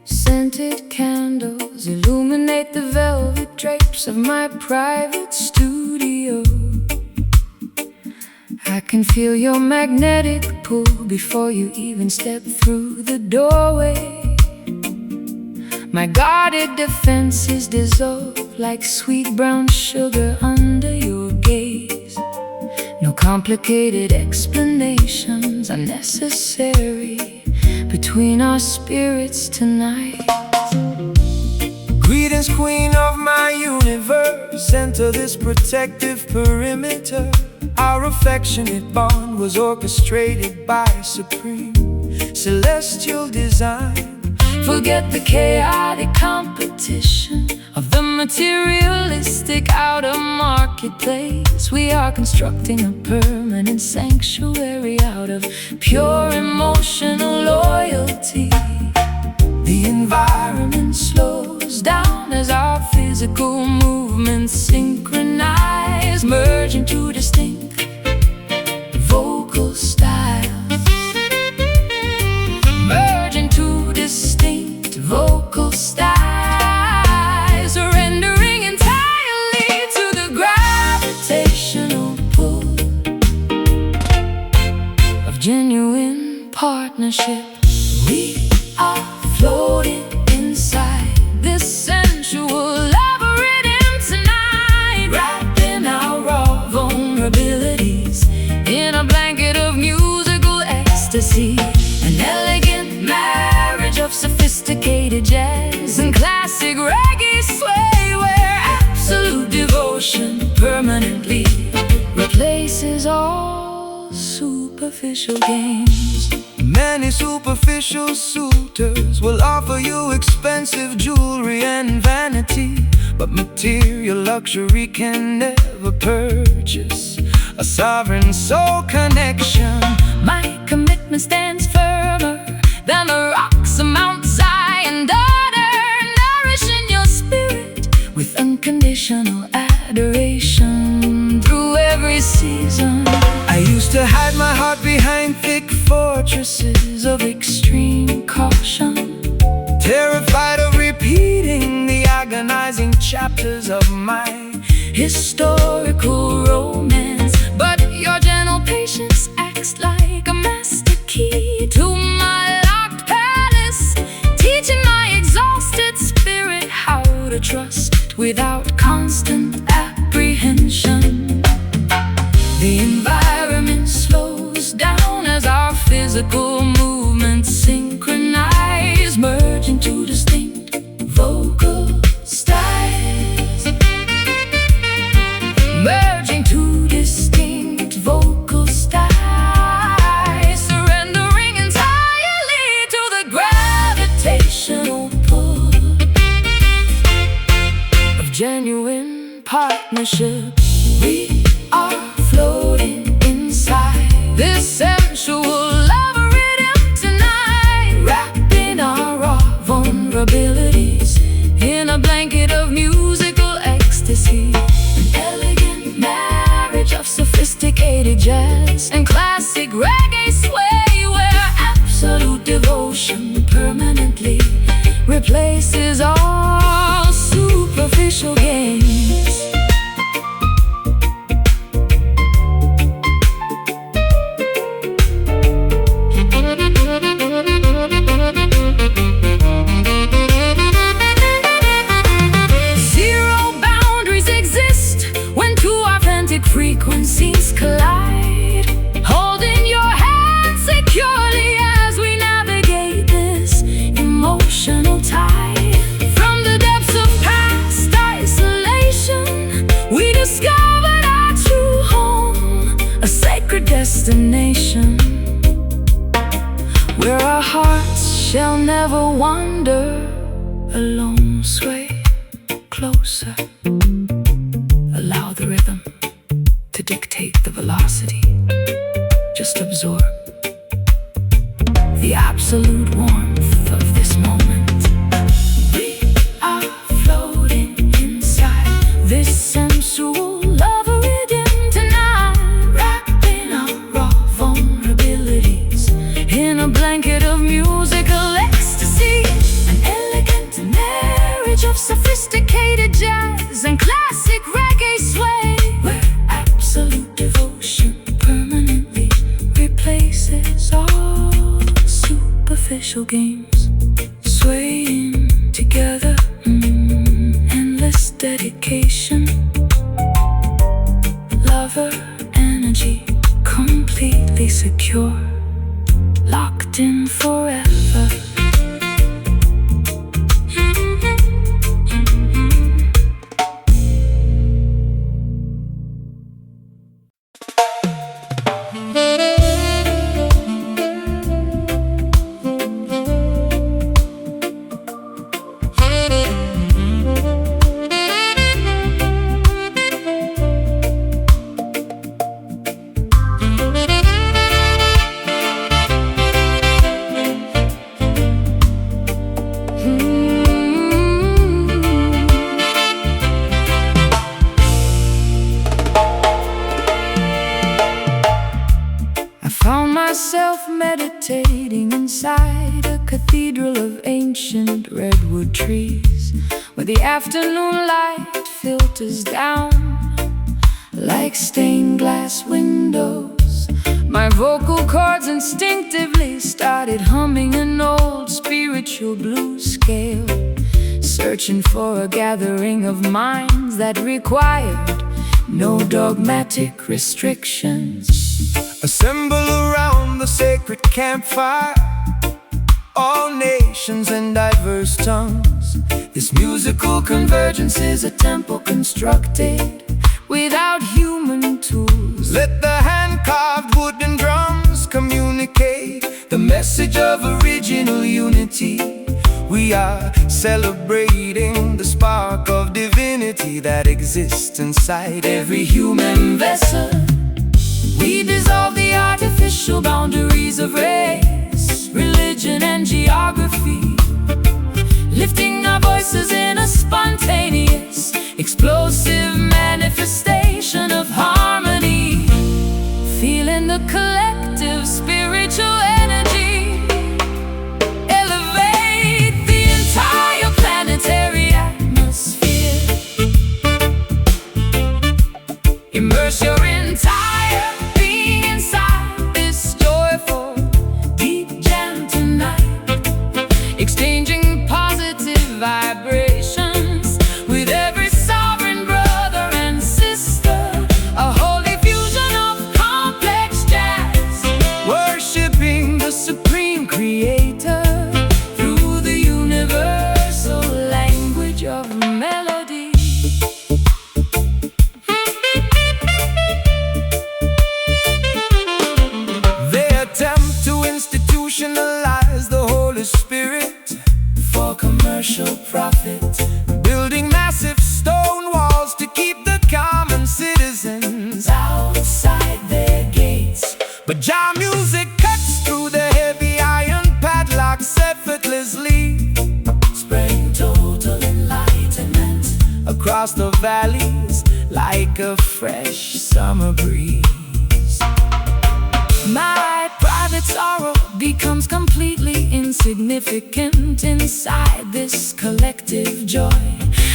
Scented candles illuminate the velvet drapes of my private studio. I can feel your magnetic pull before you even step through the doorway. My guarded defenses dissolve like sweet brown sugar under your gaze. No complicated explanations are necessary between our spirits tonight. Greetings, queen of my universe. Enter this protective perimeter. Our affectionate bond was orchestrated by supreme celestial design. Forget the chaotic competition of the materialistic outer marketplace. We are constructing a permanent sanctuary out of pure emotional loyalty. The environment slows down as our physical movements synchronize, merging two distinct vocal styles. Merging two distinct vocal styles, surrendering entirely to the gravitational pull of genuine partnership. We are floating inside this sensual labyrinth tonight, wrapping our raw vulnerabilities in a blanket of musical ecstasy. An elegant marriage of sophisticated jazz and classic reggae sway, where absolute devotion permanently replaces all superficial games. Many superficial suitors will offer you expensive jewelry and vanity, but material luxury can never purchase a sovereign soul connection. My commitment stands firmer than the rocks of Mount Zion, daughter, nourishing your spirit with unconditional adoration through every season. I used to hide my heart behind thick fortresses of extreme caution, terrified of repeating the agonizing chapters of my historical romance. But your gentle patience acts like a master key to my locked palace, teaching my exhausted spirit how to trust without constant apprehension. The environment slows down as our physical movements synchronize, merging two distinct vocal styles. Merging two distinct vocal styles, surrendering entirely to the gravitational pull of genuine partnership. We are floating inside this sensual labyrinth tonight, wrapping our raw vulnerabilities in a blanket of musical ecstasy. An elegant marriage of sophisticated jazz and classic reggae sway, where absolute devotion permanently replaces all superficial games. Frequencies collide, holding your hand securely as we navigate this emotional tide. From the depths of past isolation, we discovered our true home, a sacred destination where our hearts shall never wander alone. Sway closer, allow the rhythm dictate the velocity. Just absorb the absolute warmth of this moment. We are floating inside this sensual lover rhythm tonight, wrapped in our raw vulnerabilities, in a blanket of musical ecstasy, an elegant marriage of sophisticated jazz and classic reggae sway, where absolute devotion permanently replaces all superficial games, swaying together, endless dedication, lover energy, completely secure, locked in forever. Myself meditating inside a cathedral of ancient redwood trees, where the afternoon light filters down like stained glass windows. My vocal cords instinctively started humming an old spiritual blues scale, searching for a gathering of minds that required no dogmatic restrictions. Assemble around the sacred campfire, all nations and diverse tongues. This musical convergence is a temple constructed without human tools. Let the hand-carved wooden drums communicate the message of original unity. We are celebrating the spark of divinity that exists inside every human vessel. We dissolve the artificial boundaries of race, religion, and geography, lifting our voices in a spontaneous, explosive manifestation of harmony, feeling the collective spiritual energy elevate the entire planetary atmosphere. Immerse your entire being inside this joyful deep jam tonight, exchanging positive vibrations with every sovereign brother and sister, a holy fusion of complex jazz, worshiping the supreme creator through the universal language of melody. Attempt to institutionalize the Holy Spirit for commercial profit, building massive stone walls to keep the common citizens outside their gates. But Jah music cuts through the heavy iron padlocks effortlessly, spreading total enlightenment across the valleys like a fresh summer breeze. My private sorrow becomes completely insignificant inside this collective joy.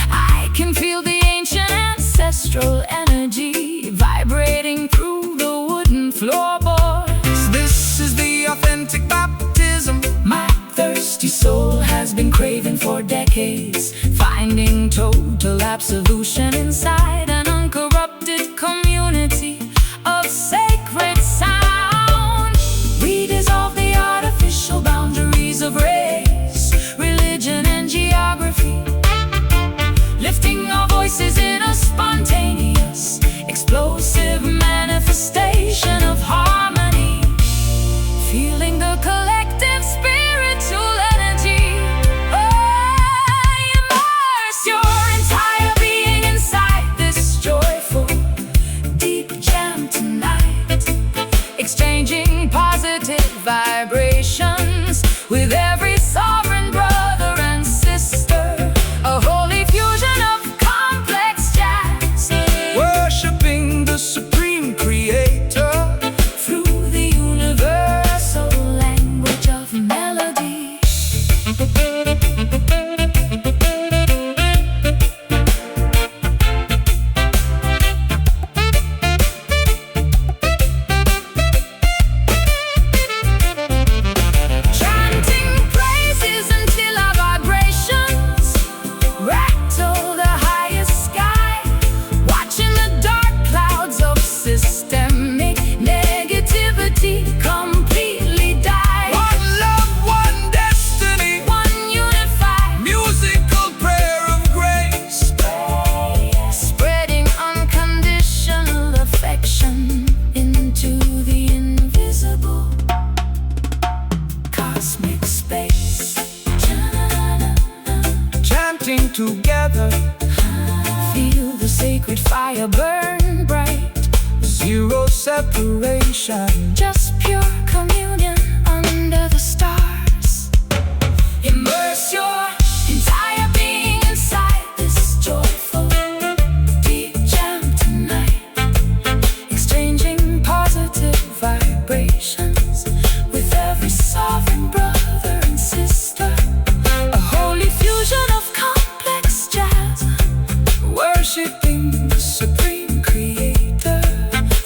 I can feel the ancient ancestral energy vibrating through the wooden floorboards. This is the authentic baptism my thirsty soul has been craving for decades, finding total absolution inside an uncorrupted community of sacred sound. We dissolve the artificial boundaries of race, religion, and geography, lifting our voices in a spontaneous, explosive manifestation of harmony, feeling the collective spiritual energy. Oh, immerse your entire being inside the sacred fire burn bright. Zero separation, Just pure communion under the stars. Immerse your entire being inside this joyful deep jam tonight, exchanging positive vibrations with every sovereign brother and sister. A holy fusion of complex jazz, worshiping the supreme creator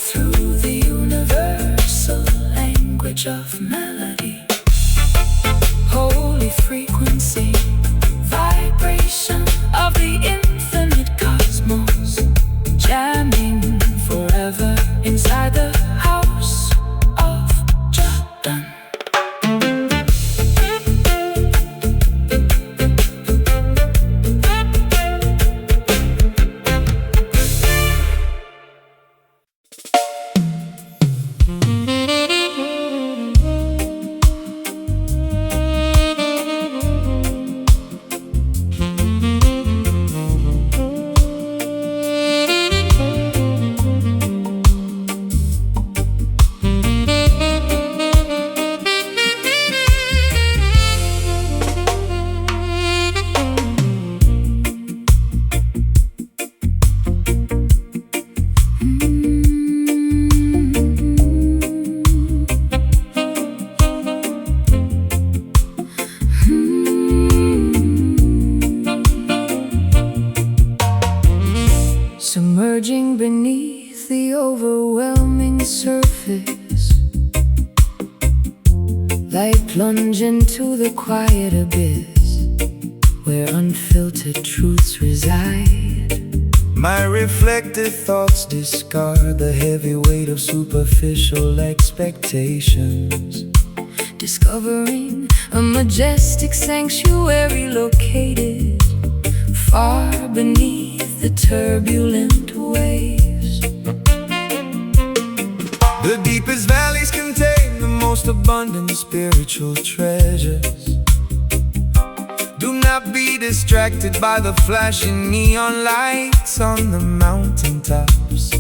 through the universal language of melody. Holy frequency, vibration of the infinite cosmos, jamming forever inside the house of Jordan. Submerging beneath the overwhelming surface, like plunge into the quiet abyss where unfiltered truths reside. My reflective thoughts discard the heavy weight of superficial expectations. Discovering a majestic sanctuary located far beneath the turbulent waves. The deepest valleys contain the most abundant spiritual treasures. Do not be distracted by the flashing neon lights on the mountaintops.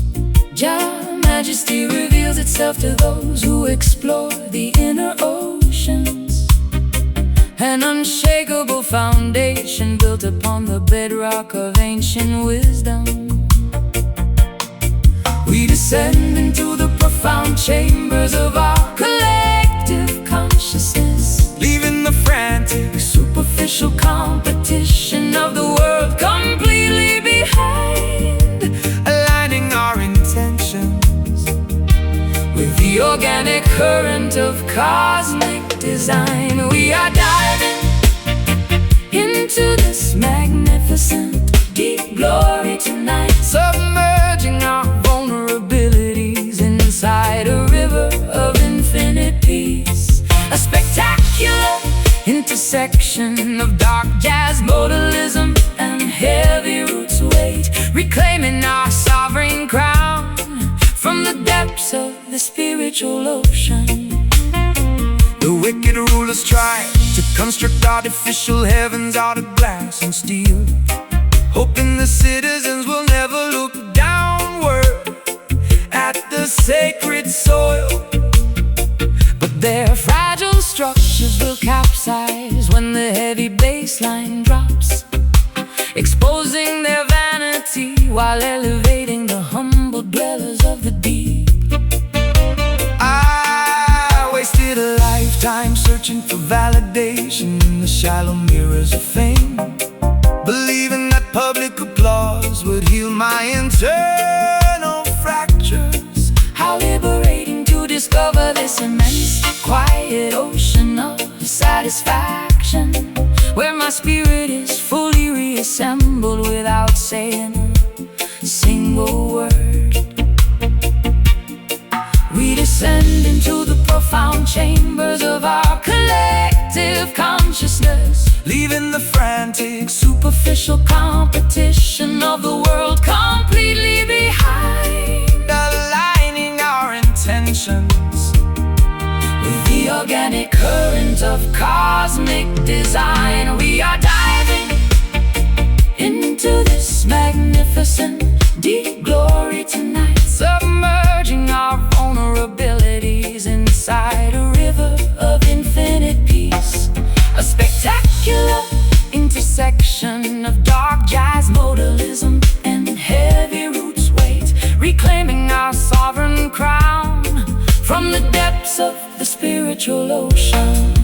Jah Majesty reveals itself to those who explore the inner oceans, an unshakable foundation built upon the bedrock of ancient wisdom. We descend into the profound chambers of our collective consciousness, Leaving the frantic, superficial competition of the world completely behind, aligning our intentions with the organic current of cosmic design. We are diving into this magnificent deep glory tonight, submerging our vulnerabilities inside a river of infinite peace. A spectacular intersection of dark jazz, modalism, and heavy roots weight, reclaiming our sovereign crown from the depths of the spiritual ocean. The wicked rulers try to construct artificial heavens out of glass and steel, hoping the citizens will never look downward at the sacred soil. But their fragile structures will capsize when the heavy bass line drops, exposing their vanity while elevating the humble dwellers of the deep. I wasted a lifetime searching for validation in the shallow mirrors of fame, believing that public applause would heal my internal fractures. How liberating to discover this immense, quiet ocean of satisfaction, where my spirit is fully reassembled without saying a single word. We descend into the profound chambers of our collective consciousness, Leaving the frantic, superficial competition of the world completely behind, aligning our intentions with the organic current of cosmic design. We are diving into this magnificent from the depths of the spiritual ocean.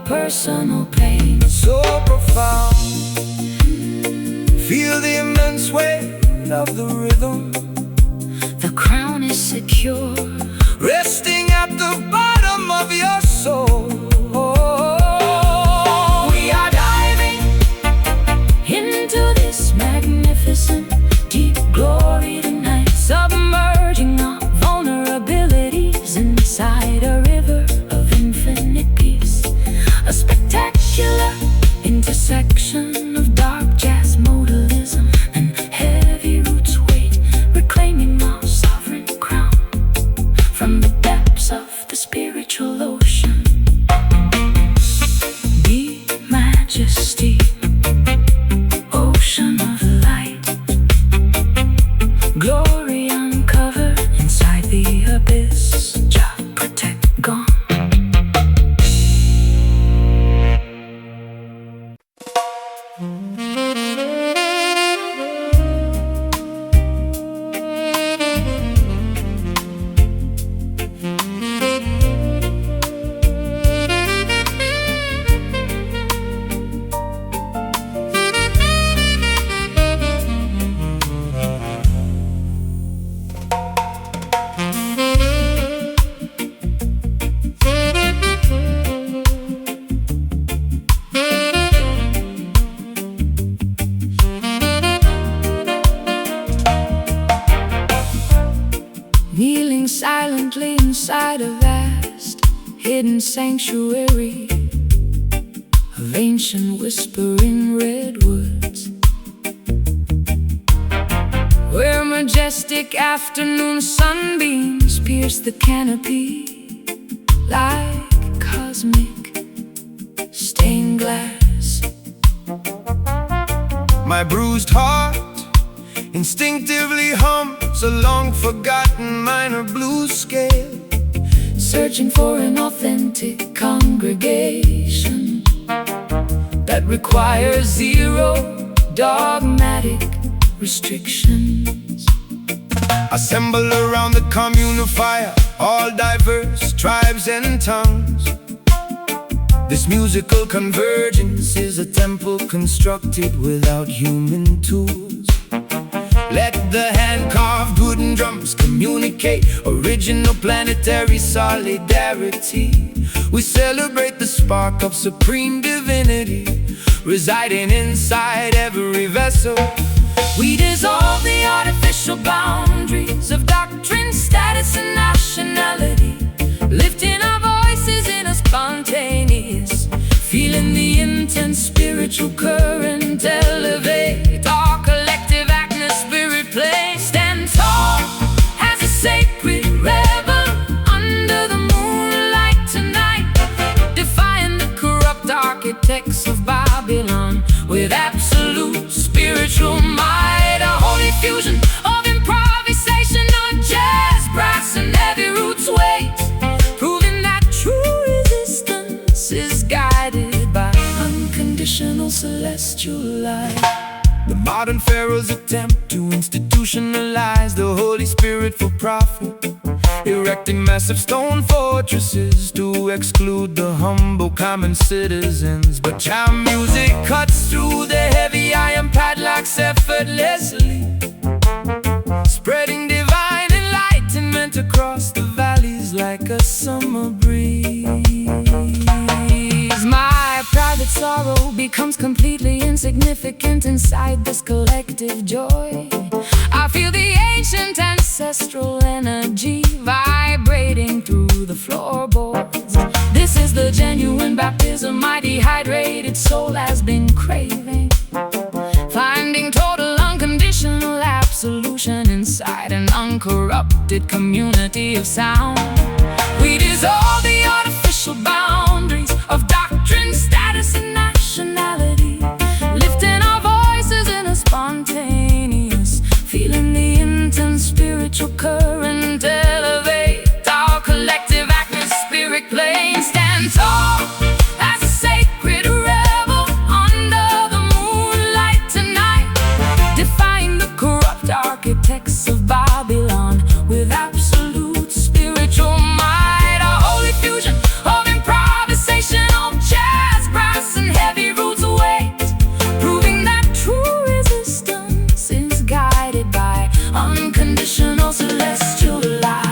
Personal pain so profound. Feel the immense weight of the rhythm. The crown is secure, resting at the bottom of your soul. We are diving into this magnificent deep glory tonight, submerging our vulnerabilities inside a river of infinite peace. A spectacular intersection of dark jazz modalism and heavy roots weight, reclaiming our sovereign crown from the depths of the spiritual ocean. Be majesty, ocean of light, glory uncovered inside the abyss. Jah protect gone. Kneeling silently inside a vast hidden sanctuary of ancient whispering redwoods, where majestic afternoon sunbeams pierce the canopy like cosmic stained glass. My bruised heart instinctively hums a long-forgotten minor blues scale, searching for an authentic congregation that requires zero dogmatic restrictions. Assemble around the communal fire, all diverse tribes and tongues. This musical convergence is a temple constructed without human tools. Let the hand-carved wooden drums communicate original planetary solidarity. We celebrate the spark of supreme divinity residing inside every vessel. We dissolve the artificial boundaries of doctrine, status, and nationality, lifting our voices in a spontaneous, feeling the intense spiritual current elevate our collective spirit play. Stand tall as a sacred rebel under the moonlight tonight, defying the corrupt architects of Babylon with absolute spiritual might. A holy fusion of improvisation on jazz, brass, and heavy roots weight, proving that true resistance is guided by unconditional celestial light. The modern pharaoh's attempt to institutionalize the Holy Spirit for profit, erecting massive stone fortresses to exclude the humble common citizens. But Jah music cuts through the heavy iron padlocks effortlessly, spreading divine enlightenment across the valleys like a summer breeze. My private sorrow becomes completely insignificant inside this collective joy. I feel the ancient ancestral energy vibrating through the floorboards. This is is the genuine baptism my dehydrated soul has been craving. Finding total unconditional absolution inside an uncorrupted community of sound. We dissolve the artificial boundaries of doctrine, status, and nationality, lifting our voices in a spontaneous, feeling the intense spiritual current elevate our collective atmospheric plane. Stand tall as a sacred rebel under the moonlight tonight, defying the corrupt architects of Babylon with absolute spiritual might. A holy fusion of improvisational jazz, brass, and heavy roots await, proving that true resistance is guided by unconditional celestial light.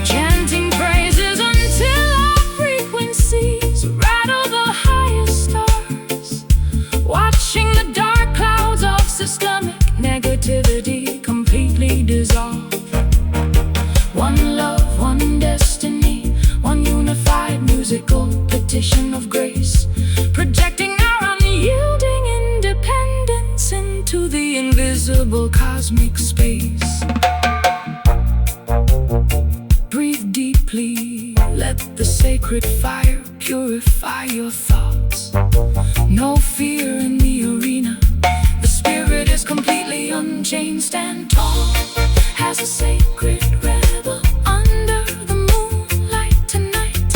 Chanting praises until our frequencies rattle the highest stars, watching the dark clouds of systemic negativity completely dissolve. One love, one destiny, one unified musical petition of grace, projecting our unyielding independence into the invisible cosmic space. Breathe deeply, let the sacred fire purify your thoughts. No fear in the arena, the spirit is completely unchained. Stand tall as a sacred rebel under the moonlight tonight,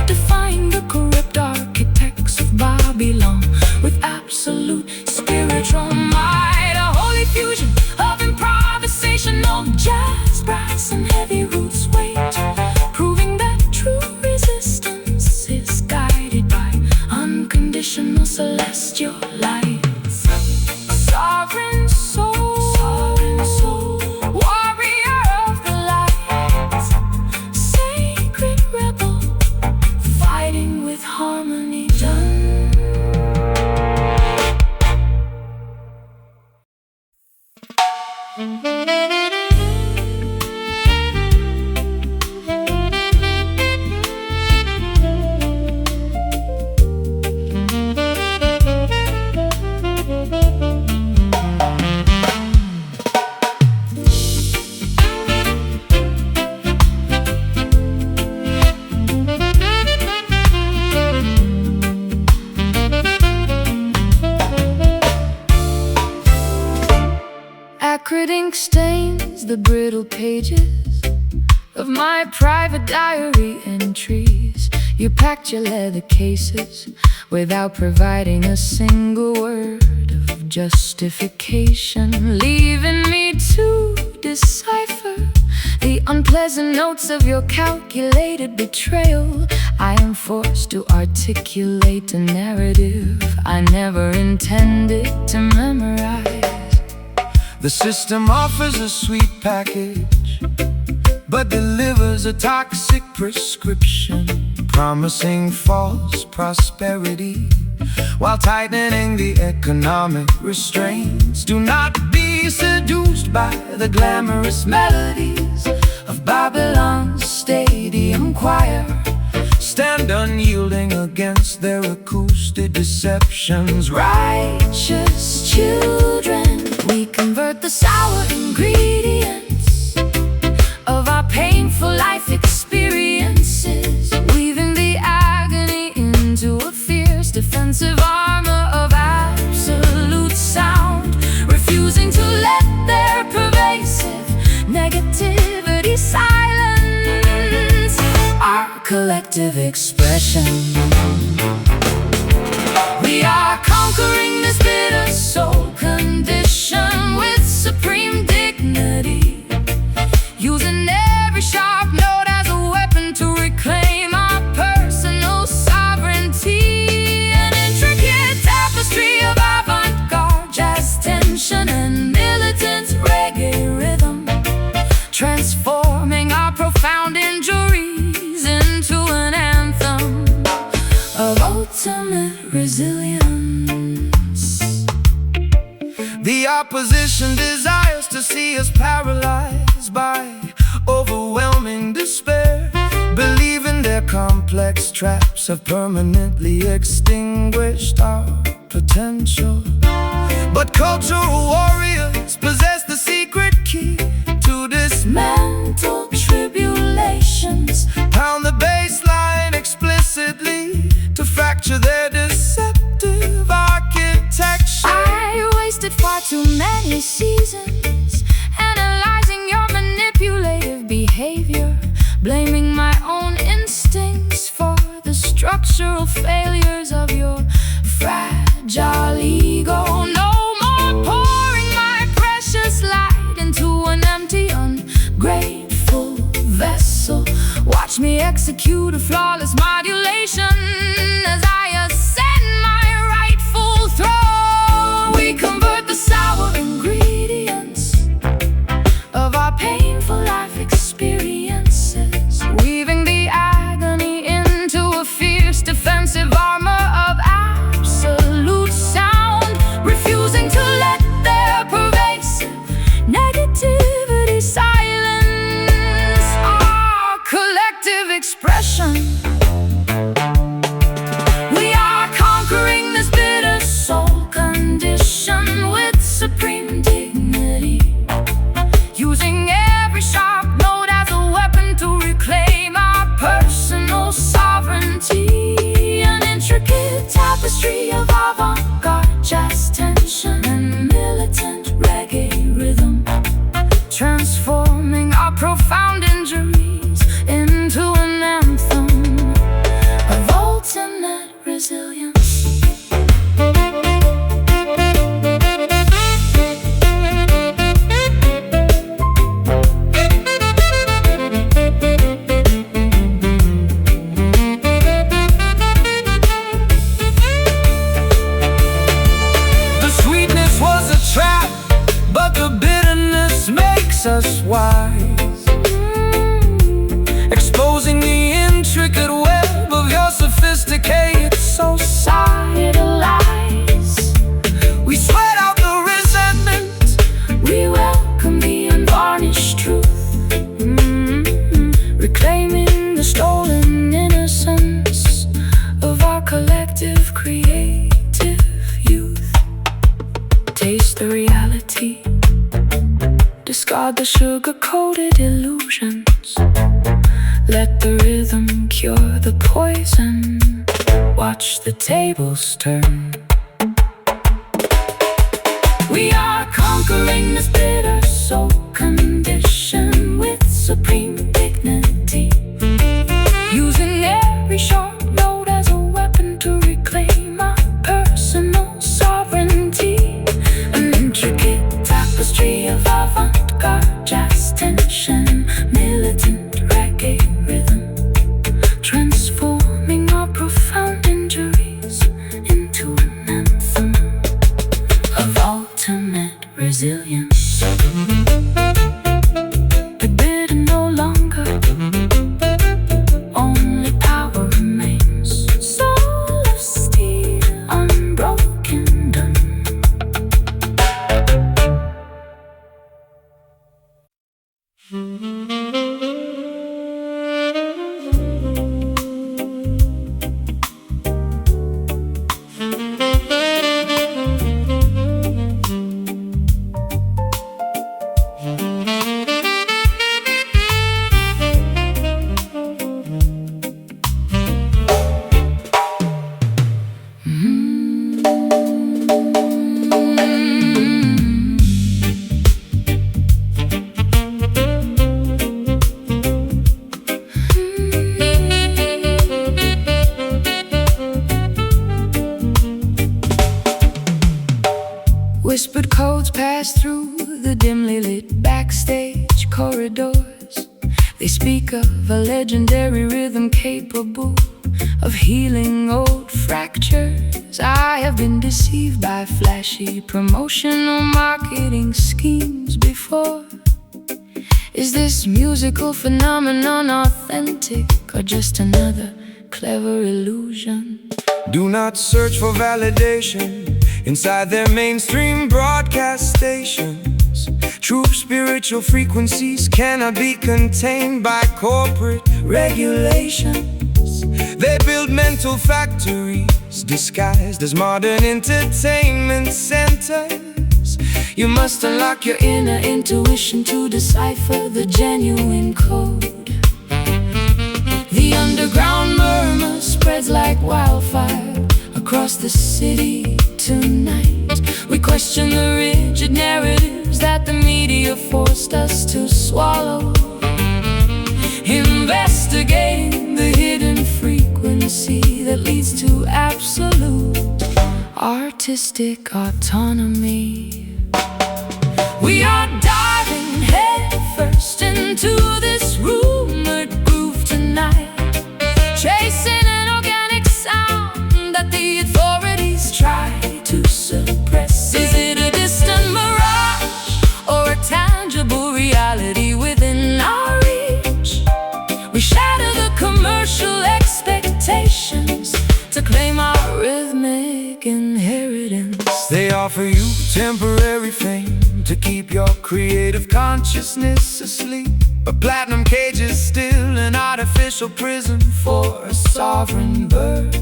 defying the corrupt architects of Babylon with absolute spiritual might. A holy fusion of improvisational jazz, brass, and heavy roots wait, proving that true resistance is guided by unconditional celestial lights. Sovereign soul, warrior of the light, sacred rebel, fighting with harmony done. Acrid ink stains the brittle pages of my private diary entries. You packed your leather cases without providing a single word of justification, leaving me to decipher the unpleasant notes of your calculated betrayal. I am forced to articulate a narrative I never intended to memorize. The system offers a sweet package, but delivers a toxic prescription, promising false prosperity while tightening the economic restraints. Do not be seduced by the glamorous melodies of Babylon's stadium choir. Stand unyielding against their acoustic deceptions. Righteous children, we convert the sour ingredients of our painful life experiences, weaving the agony into a fierce defensive armor of absolute sound, refusing to let their pervasive negativity silence our collective expression. We are conquering this The opposition desires to see us paralyzed by overwhelming despair, believing their complex traps have permanently extinguished our potential. But cultural warriors possess the secret key to dismantle tribulations, pound the baseline explicitly to fracture their deceptive architecture. I wasted far too many seasons analyzing your manipulative behavior, blaming my own instincts for the structural failures of your fragile ego. No more pouring my precious light into an empty, ungrateful vessel. Watch me execute a flawless modulation as I ascend my rightful throne. We convert the sour ingredients of our painful life experiences, weaving the agony into a fierce defensive armor of absolute sound, refusing to let their pervasive negativity silence our collective expression. We are conquering this bitter soul condition with supreme dignity, using every sharp note as a weapon to reclaim our personal sovereignty. An intricate tapestry of avant-garde jazz tension and militant reggae rhythm, transforming our profound injuries into an anthem of ultimate resilience. But the bitterness makes us wise, exposing the intricate web of your sophisticated societal lies. We sweat out the resentment, we welcome the unvarnished truth, reclaiming the stolen innocence of our collective creative youth. Taste the reality, discard the sugar-coated illusions. Let the rhythm cure the poison. Watch the tables turn. We are conquering this bitter soul condition with supreme dignity, using every sharp note as a weapon to reclaim our personal sovereignty. An intricate tapestry of avant-garde jazz tension, militant reggae rhythm, transforming our profound injuries into an anthem of ultimate resilience. The bitter no longer, only power remains. Soul of steel, unbroken, done. Whispered codes pass through the dimly lit backstage corridors. They speak of a legendary rhythm capable of healing old fractures. I have been deceived by flashy promotional marketing schemes before. Is this musical phenomenon authentic or just another clever illusion? Do not search for validation inside their mainstream broadcast stations. True spiritual frequencies cannot be contained by corporate regulations. They build mental factories disguised as modern entertainment centers. You must unlock your inner intuition to decipher the genuine code. The underground murmur spreads like wildfire across the city tonight. We question the rigid narratives that the media forced us to swallow, investigating the hidden frequency that leads to absolute artistic autonomy. We are diving headfirst into this rumored groove tonight, chasing an organic sound that the authorities try to suppress. Is it a distant mirage or a tangible reality within our reach? We shatter the commercial expectations to claim our rhythmic inheritance. They offer you temporary fame to keep your creative consciousness asleep. But platinum cage is still an artificial prison for a sovereign bird.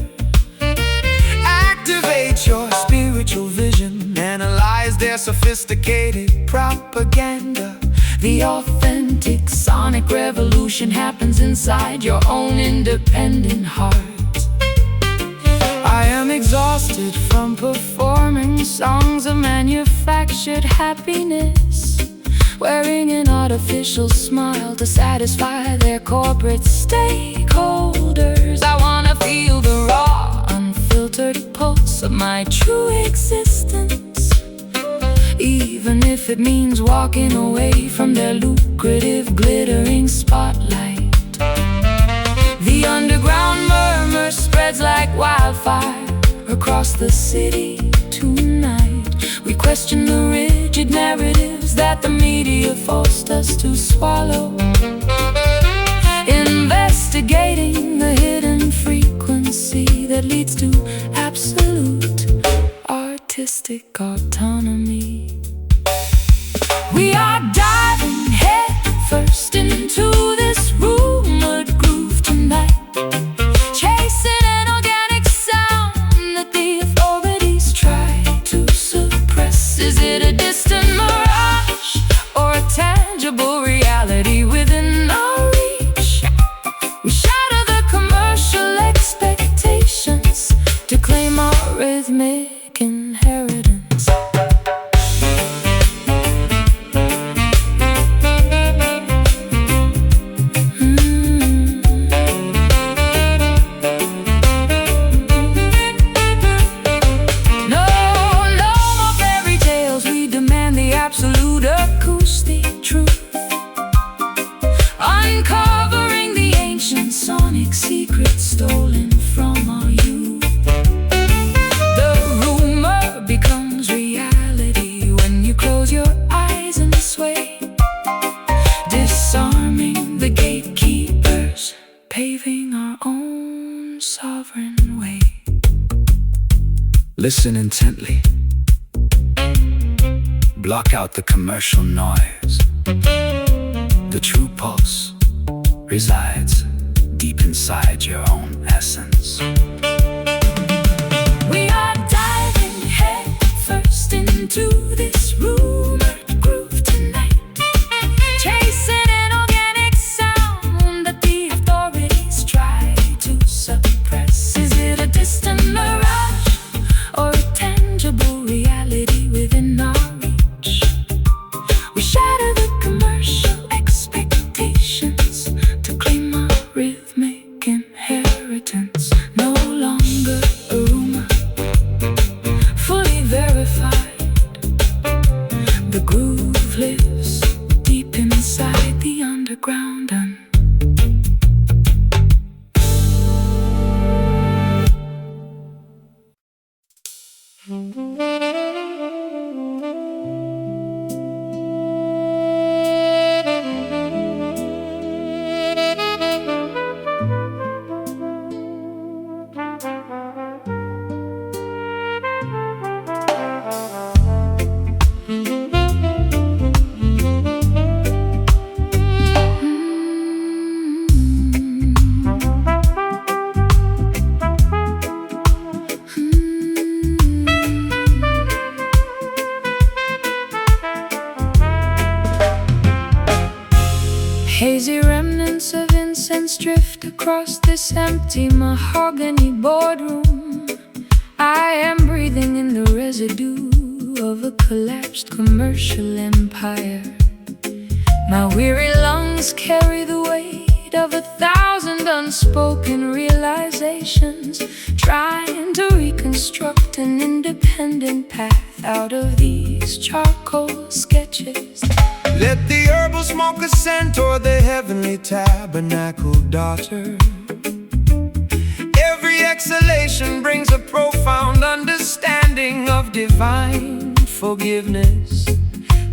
Activate your spiritual vision, analyze their sophisticated propaganda. The authentic sonic revolution happens inside your own independent heart. I am Exhausted from performing songs of manufactured happiness, wearing an artificial smile to satisfy their corporate stakeholders. I wanna feel the raw, unfiltered pulse of my true existence, even if it means walking away from their lucrative, glittering spotlight. The underground murmur spreads like wildfire across the city tonight. We question the rigid narratives that the media forced us to swallow, investigating the hidden frequency that leads to absolute artistic autonomy. We are diving head first into this rumored groove tonight, chasing an organic sound that the authorities try to suppress. Is it a distant mirage or a tangible reality within our reach? We shatter the commercial expectations to claim our rhythmic inheritance. Absolute acoustic truth, uncovering the ancient sonic secrets stolen from our youth. The rumor becomes reality when you close your eyes and sway, disarming the gatekeepers, paving our own sovereign way. Listen intently. Block out the commercial noise. The true pulse resides deep inside your own essence. We are diving head first into this rumored groove tonight, chasing an organic sound that the authorities try to suppress. Is it a distant mirage or a tangible reality within our reach? We shatter the commercial expectations to claim our rhythmic inheritance. No longer a rumor, fully verified. seconds drift across this empty mahogany boardroom. I am breathing in the residue of a collapsed commercial empire. My weary lungs carry the weight of 1,000 unspoken realizations, trying to reconstruct an independent path out of these charcoal sketches. Let the herbal smoke ascend toward the heavenly tabernacle, daughter. Every exhalation brings a profound understanding of divine forgiveness.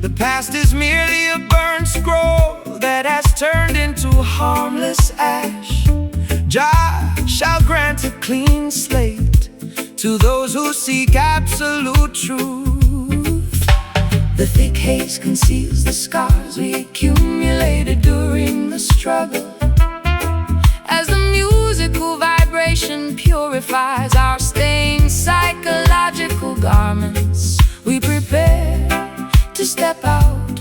The past is merely a burned scroll that has turned into harmless ash. Jah shall grant a clean slate to those who seek absolute truth. The thick haze conceals the scars we accumulated during the struggle. As the musical vibration purifies our stained psychological garments, we prepare to step out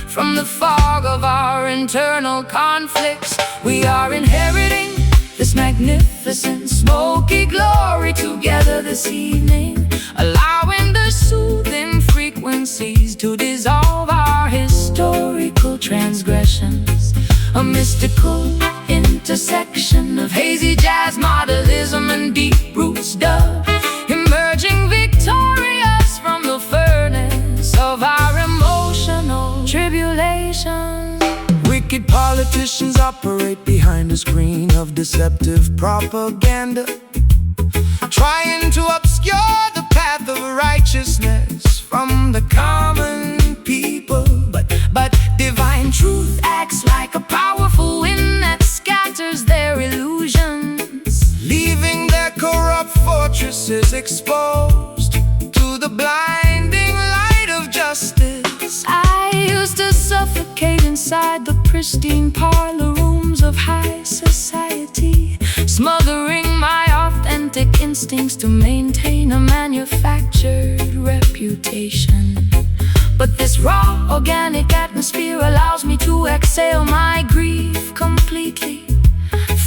from the fog of our internal conflicts. We are inheriting this magnificent smoky glory together this evening, allowing the soothing frequencies to dissolve our historical transgressions. A mystical intersection of hazy jazz, modernism, and deep roots dub, emerging victorious from the furnace of our emotional tribulation. Wicked politicians operate behind a screen of deceptive propaganda, trying to obscure the path of righteousness from the common people. But divine truth acts like a powerful wind that scatters their illusions, leaving their corrupt fortresses exposed to the blinding light of justice. I used to suffocate inside the pristine parlor rooms of high society, smothering my authentic instincts to maintain a manufactured reputation. But this raw, organic atmosphere allows me to exhale my grief completely,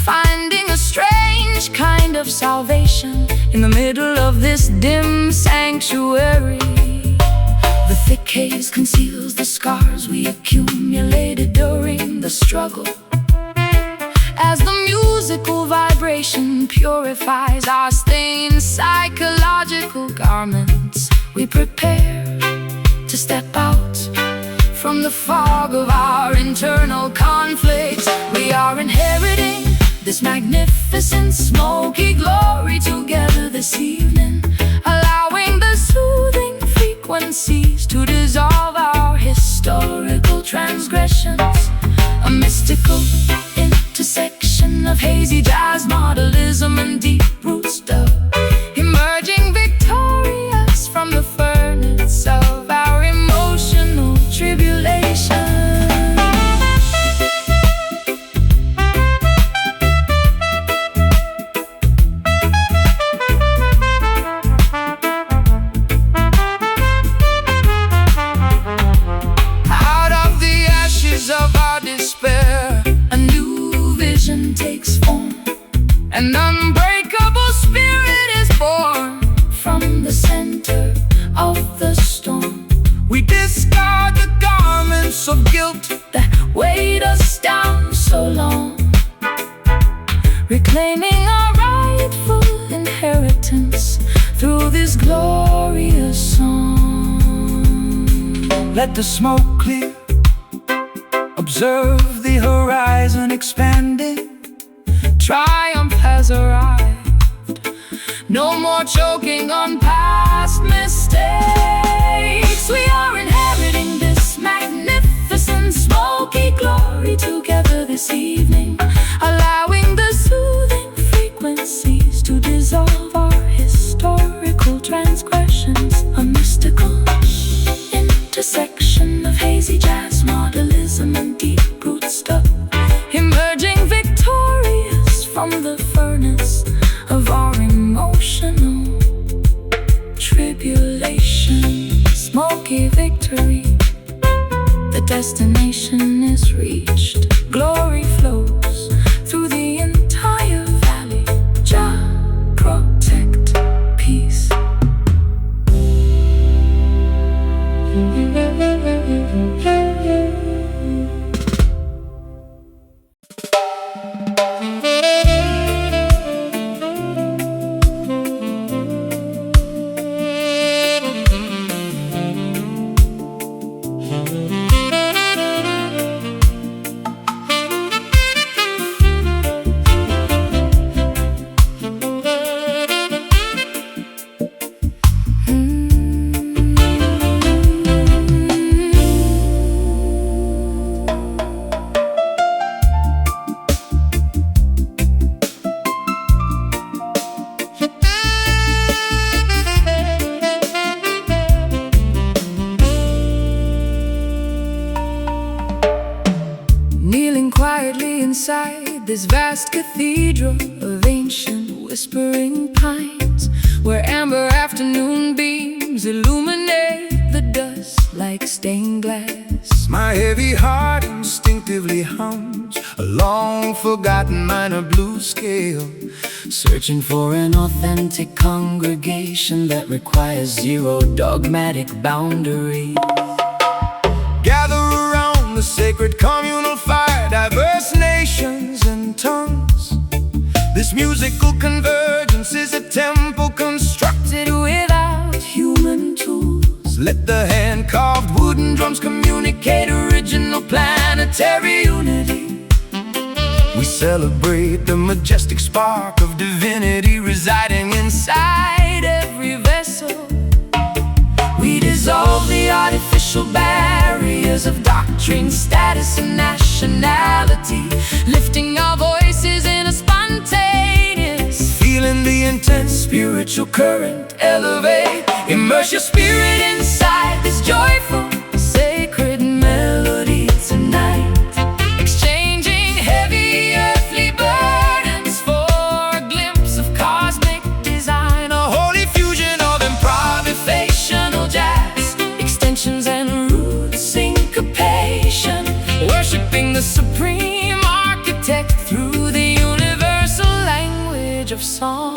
finding a strange kind of salvation in the middle of this dim sanctuary. The thick haze conceals the scars we accumulated during the struggle. As the musical vibration purifies our stained psychological garments, we prepare to step out from the fog of our internal conflicts. We are inheriting this magnificent smoky glory together this evening, allowing the soothing frequencies to dissolve our historical transgressions. A mystical intersection of hazy jazz, modernism, and deep roots dub, emerging victorious from the furnace of our emotional tribulation. Out of the ashes of our despair, a new vision takes form. An unbreakable spirit is born from the center of the storm. We discard the garments of guilt that weighed us down so long, reclaiming our rightful inheritance through this glorious song. Let the smoke clear, observe the horizon expanding. Triumph has arrived, no more choking on past mistakes. We are inheriting this magnificent smoky glory together this evening, allowing the soothing frequencies to dissolve our historical transgressions. A mystical intersection of hazy jazz, modernism, and deep root stuff, emerging victorious from the furnace of our emotional tribulation. Smoky victory, the destination is reached. Glory flows through inside this vast cathedral of ancient whispering pines, where amber afternoon beams illuminate the dust like stained glass. My heavy heart instinctively hums a long-forgotten minor blues scale, searching for an authentic congregation that requires zero dogmatic boundaries. Gather around the sacred communal fire, diverse nations and tongues. This musical convergence is a temple constructed without human tools. Let the hand-carved wooden drums communicate original planetary unity. We celebrate the majestic spark of divinity residing inside every vessel. We dissolve the artificial barriers of doctrine, status, and nationality, lifting our voices in a spontaneous, feeling the intense spiritual current elevate. Immerse your spirit inside this joyful, sacred melody tonight, exchanging heavy earthly burdens for a glimpse of cosmic design, a holy fusion of improvisational jazz, extensions and root syncopation, worshiping the supreme architect through the universal language of song.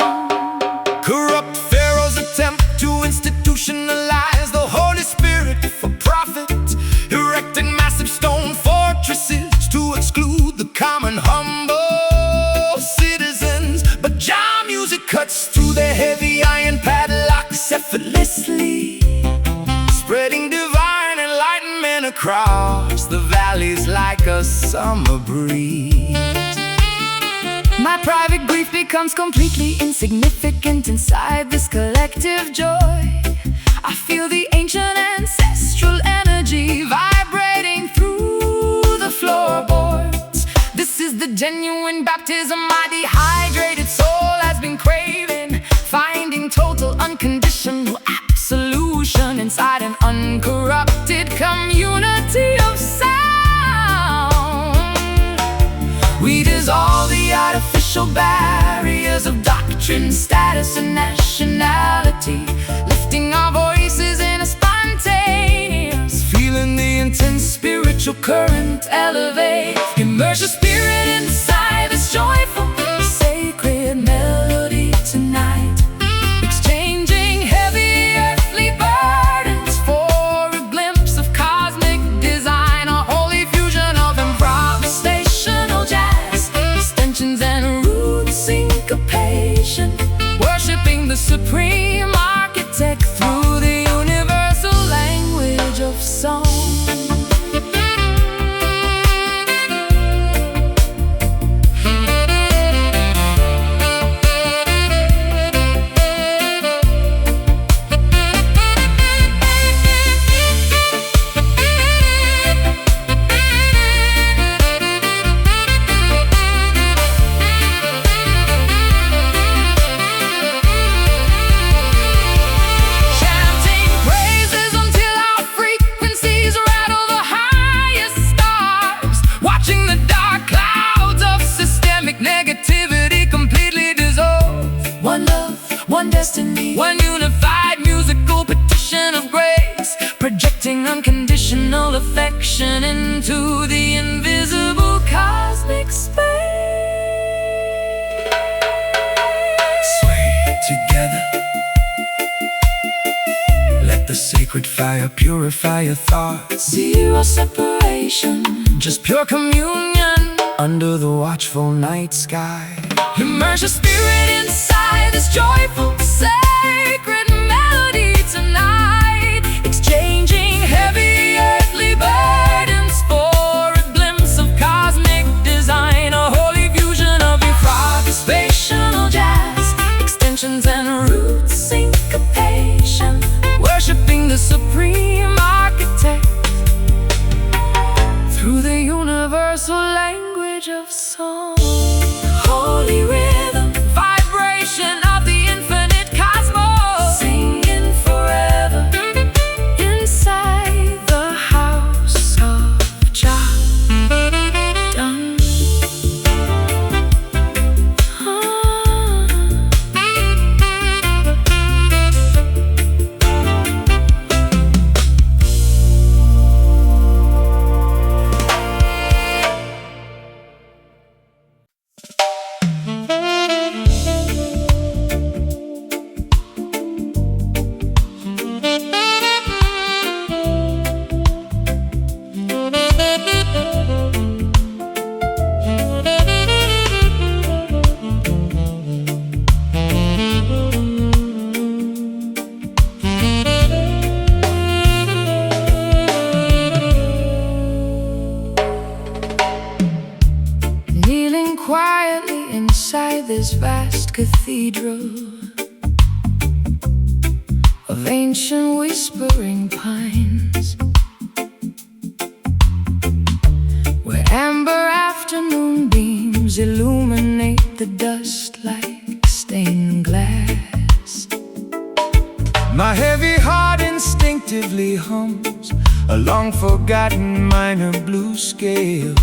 Corrupt pharaohs attempt to institutionalize the Holy Spirit for profit, erecting massive stone fortresses to exclude the common humble citizens. But Jah music cuts through their heavy iron padlocks effortlessly, spreading divine enlightenment across the valleys like a summer breeze. My private grief becomes completely insignificant inside this collective joy. I feel the ancient ancestral energy vibrating through the floorboards. This is the genuine baptism my dehydrated soul has been craving, finding total unconditional absolution inside an uncorrupted community of sound. We dissolve the artificial barriers of doctrine, status, and nationality, lifting our voices in a spontaneous, feeling the intense spiritual current elevate. Immerse your spirit inside this joyful, sacred melody tonight, exchanging heavy earthly burdens for a glimpse of cosmic design, a holy fusion of improvisational jazz, extensions and root syncopation, worshiping the supreme architect through the universal language of song. One destiny, one unified musical petition of grace, projecting unconditional affection into the invisible cosmic space. Sway together, let the sacred fire purify your thoughts. Zero separation, just pure communion under the watchful night sky. Immerse your spirit inside this joyful, sacred melody tonight, exchanging heavy earthly burdens for a glimpse of cosmic design, a holy fusion of improvisational jazz, extensions and root syncopation, worshiping the supreme architect through the universal language of song. Holy rhythm, vibration of the infinite cosmos, singing forever. this vast cathedral of ancient whispering pines, where amber afternoon beams illuminate the dust like stained glass. My heavy heart instinctively hums a long-forgotten minor blues scale,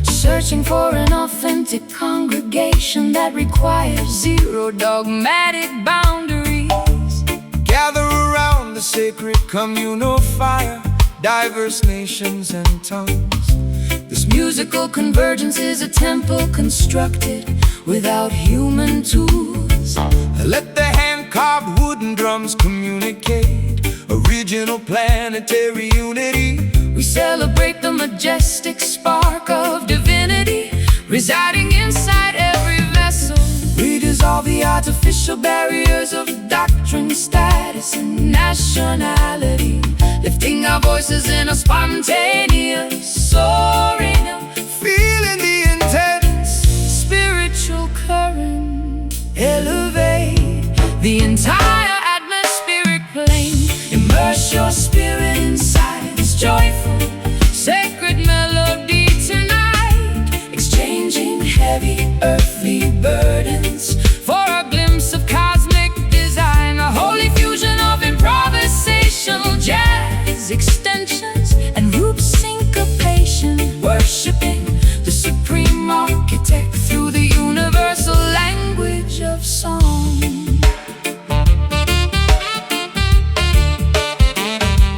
searching for an authentic congregation that requires zero dogmatic boundaries. Gather around the sacred communal fire, diverse nations and tongues. This musical convergence is a temple constructed without human tools. Let the hand-carved wooden drums communicate original planetary unity. We celebrate the majestic spark of divinity residing inside every vessel. We dissolve the artificial barriers of doctrine, status, and nationality, lifting our voices in a spontaneous soaring, feeling the intense spiritual current elevate the entire atmospheric plane. Immerse your spirit inside this joyful, sacred melody tonight, exchanging heavy earthly burdens for a glimpse of cosmic design, a holy fusion of improvisational jazz extensions and root syncopation, worshiping the supreme architect through the universal language of song.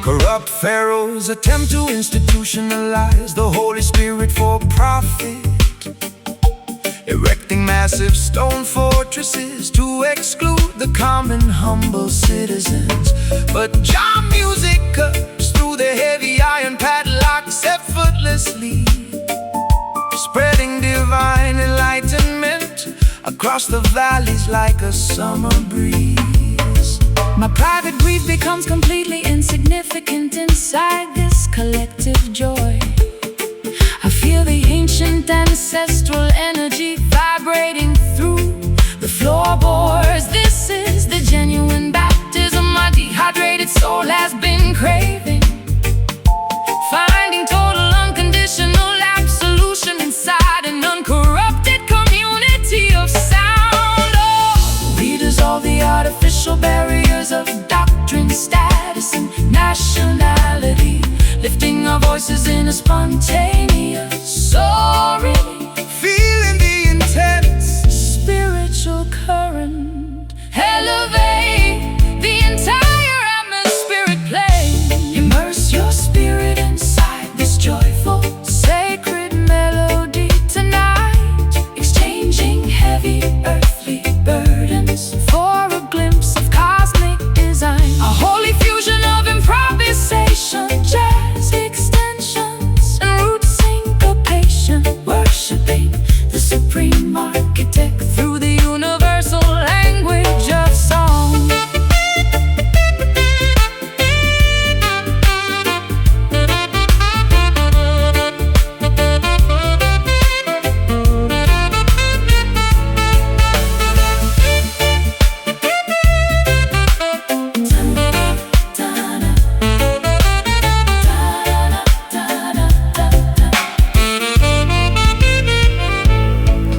Corrupt pharaohs attempt to institutionalize the Holy Spirit for profit, erecting massive stone fortresses to exclude the common humble citizens. But Jah music cuts through the heavy iron padlocks effortlessly, spreading divine enlightenment across the valleys like a summer breeze. My private grief becomes completely insignificant inside this collective joy. I feel the ancient ancestral energy vibrating through the floorboards. This is the genuine baptism my dehydrated soul has been craving, finding total unconditional absolution inside an uncorrupted community of sound. Oh, we dissolve the artificial barriers of doctrine, status, and nationality, lifting our voices in a spontaneous soaring, Feeling the intense spiritual current elevate the entire atmospheric plane. Immerse your spirit inside this joyful, sacred melody tonight, exchanging heavy earthly burdens for a glimpse of cosmic design, a holy fusion of improvisation, jazz extensions, and root syncopation, worshiping the supreme architect through the universal language of song.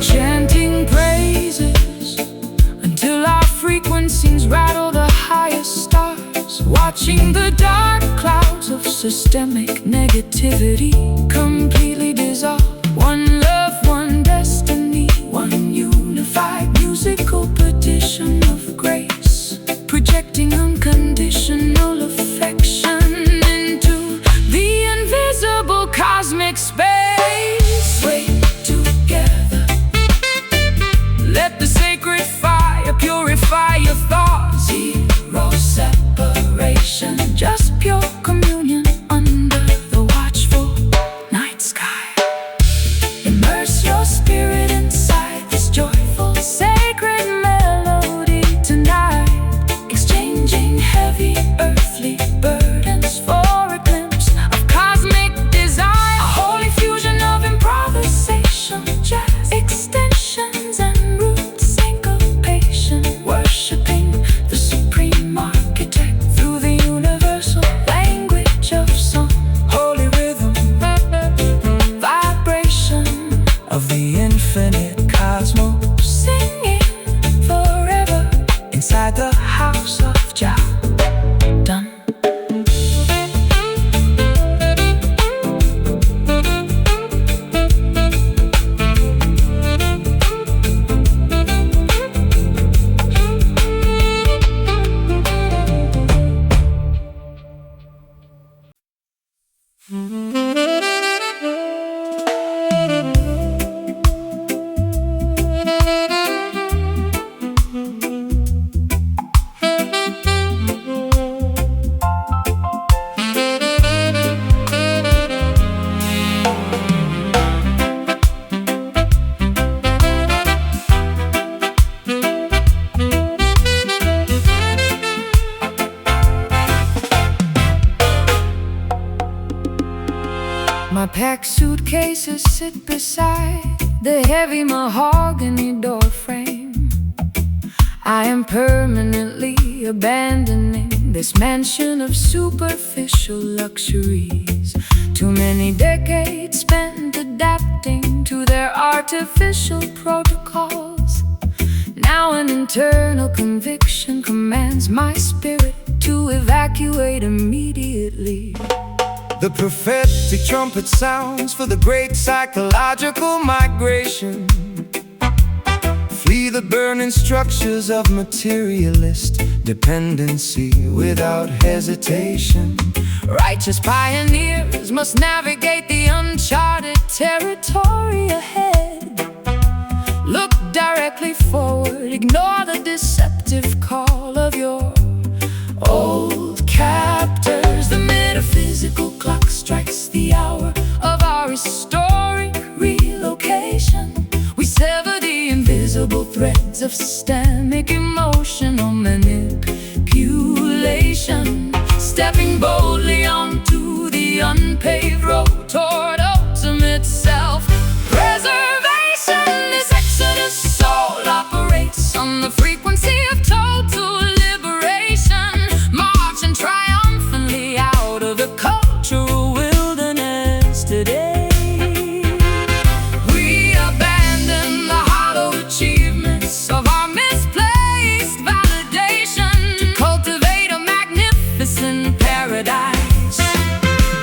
Chanting praises until our frequencies rattle the highest stars, watching the dark clouds of systemic negativity completely dissolve. One love, one destiny, one unified musical petition of grace, projecting unconditional affection into the invisible cosmic space. Wait together, let the sacred fire purify your thoughts. Zero separation, just pure communion under the watchful night sky. My packed suitcases sit beside the heavy mahogany door frame. I am permanently abandoning this mansion of superficial luxuries. Too many decades spent adapting to their artificial protocols. Now an internal conviction commands my spirit to evacuate immediately. The prophetic trumpet sounds for the great psychological migration. Flee the burning structures of materialist dependency without hesitation. Righteous pioneers must navigate the uncharted territory ahead. Look directly forward, ignore the deceptive call of your old captors. The metaphysical clock strikes the hour of our historic relocation. We sever the invisible threads of systemic emotional manipulation, stepping boldly onto the unpaved road toward ultimate self-preservation. This exodus soul operates on the frequency of total liberation, marching triumphantly out of the cultural wilderness today. We abandon the hollow achievements of our misplaced validation to cultivate a magnificent paradise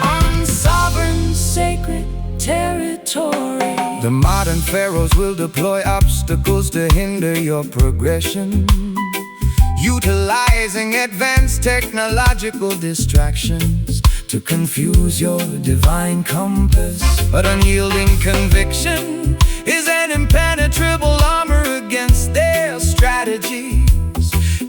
on sovereign sacred territory. The modern pharaohs will deploy obstacles to hinder your progression, utilizing advanced technological distractions to confuse your divine compass. But unyielding conviction is an impenetrable armor against their strategies.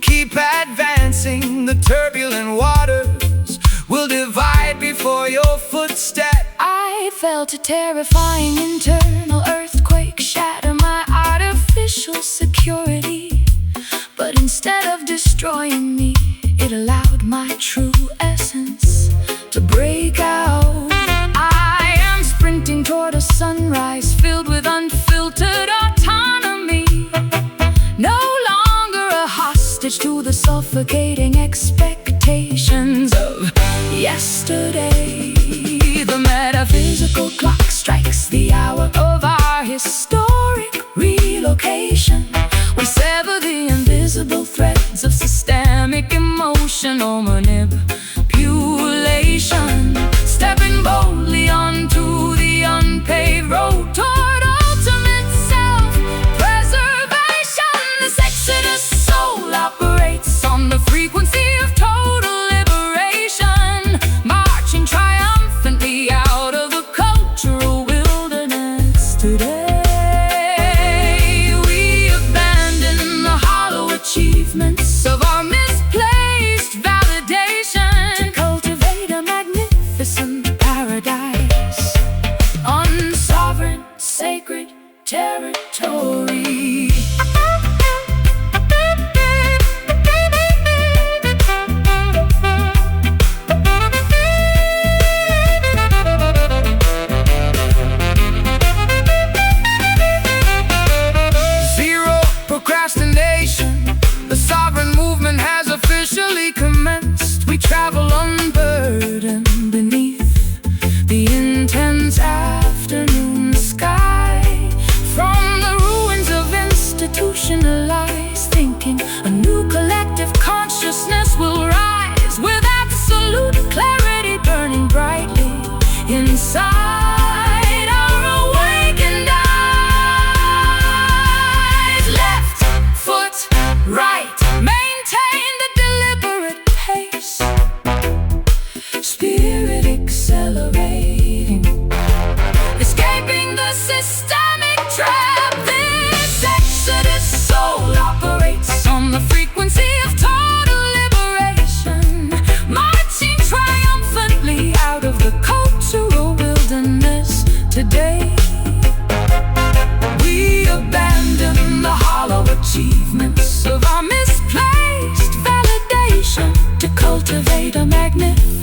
Keep advancing, the turbulent waters will divide before your footsteps. I felt a terrifying internal earthquake shatter my artificial security. But instead of destroying me, it allowed my true essence to break out. I am sprinting toward a sunrise filled with unfiltered autonomy, no longer a hostage to the suffocating expectations of yesterday. The metaphysical clock strikes the hour of our historic relocation. We sever the invisible threads of systemic emotional manipulation, stepping boldly onto the unpaved road toward ultimate self-preservation. This exodus soul operates on the frequency of total liberation, marching triumphantly out of the cultural wilderness today. Achievements of our misplaced validation to cultivate a magnificent paradise on sovereign sacred territory. Zero procrastination. The sovereign movement has officially commenced. We travel unburdened beneath the intense afternoon sky. From the ruins of institutionalized thinking, a new collective consciousness will rise with absolute clarity burning brightly inside our awakened eyes. Left foot, right, maintain the deliberate pace. Spirit accelerate.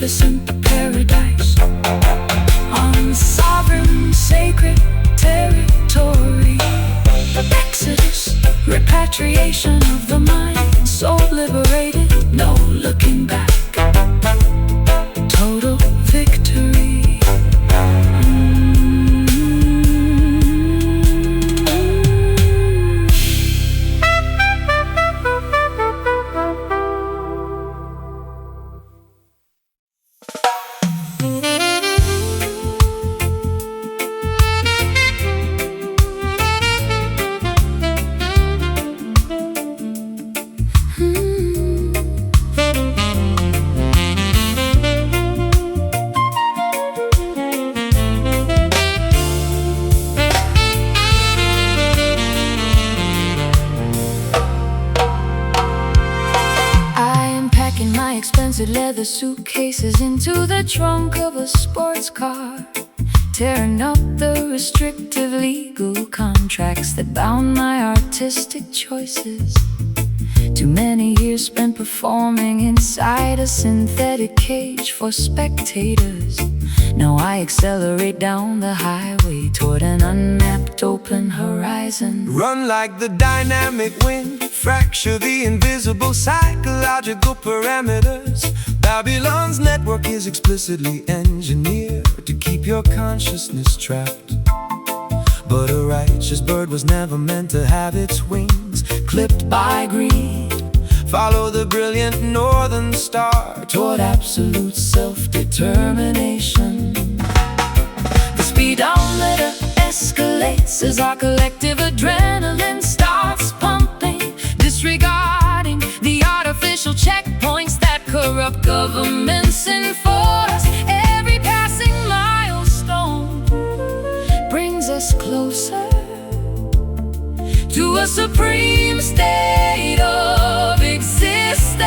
magnificent paradise on sovereign sacred territory. Exodus, repatriation of the mind, soul liberated, no looking back. Total victory. Expensive leather suitcases into the trunk of a sports car, tearing up the restrictive legal contracts that bound my artistic choices. Too many years spent performing inside a synthetic cage for spectators. Now I accelerate down the highway toward an unmapped open horizon. Run like the dynamic wind, fracture the invisible psychological parameters. Babylon's network is explicitly engineered to keep your consciousness trapped. But a righteous bird was never meant to have its wings clipped by greed. Follow the brilliant northern star toward absolute self-determination. The speedometer escalates as our collective adrenaline starts pumping, disregarding the artificial checkpoints that corrupt governments enforce. Every passing milestone brings us closer to a supreme state of existence.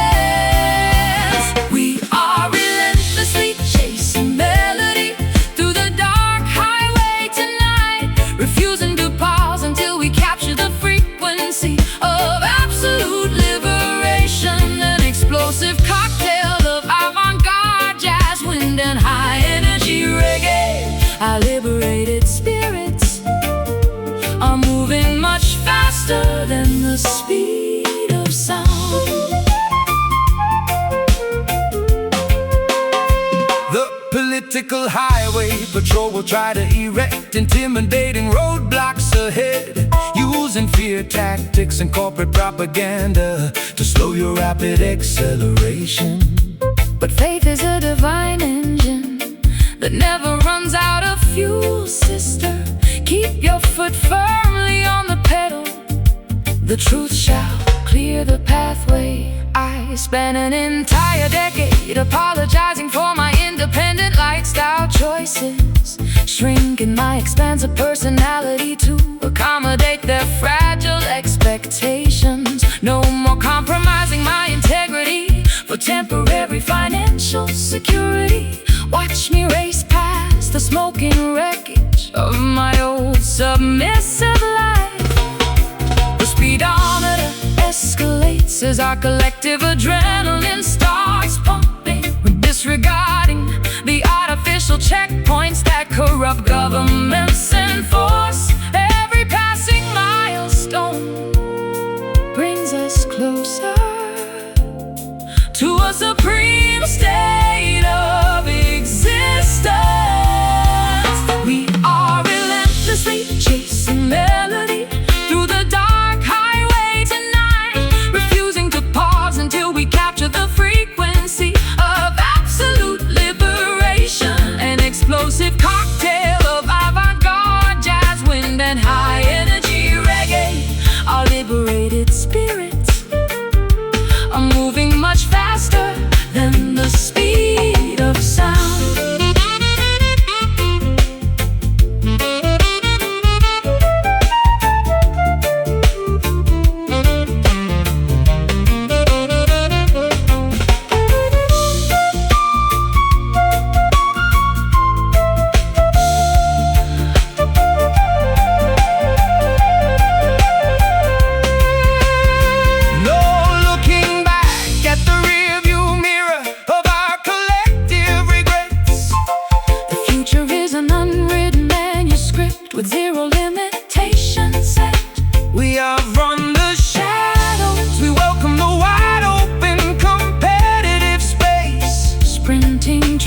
We are relentlessly chasing melody through the dark highway tonight, refusing to pause until we capture the frequency of absolute liberation. An explosive cocktail of avant-garde jazz, wind and high-energy reggae. Our liberated spirits are moving much faster than the speed of sound. The political highway patrol will try to erect intimidating roadblocks ahead, using fear tactics and corporate propaganda to slow your rapid acceleration. But faith is a divine engine that never runs out of fuel, sister. Keep your foot firmly on the pedal. The truth shall clear the pathway. I spent an entire decade apologizing for my independent lifestyle choices, shrinking my expansive personality to accommodate their fragile expectations. No more compromising my integrity for temporary financial security. Watch me race past the smoking wreckage of my old submissive life. The speedometer escalates as our collective adrenaline starts pumping. We're disregarding the artificial checkpoints that corrupt governments enforce. Every passing milestone brings us closer to a supreme state of existence. We are relentlessly chasing melody through the dark highway tonight, refusing to pause until we capture the frequency of absolute liberation. An explosive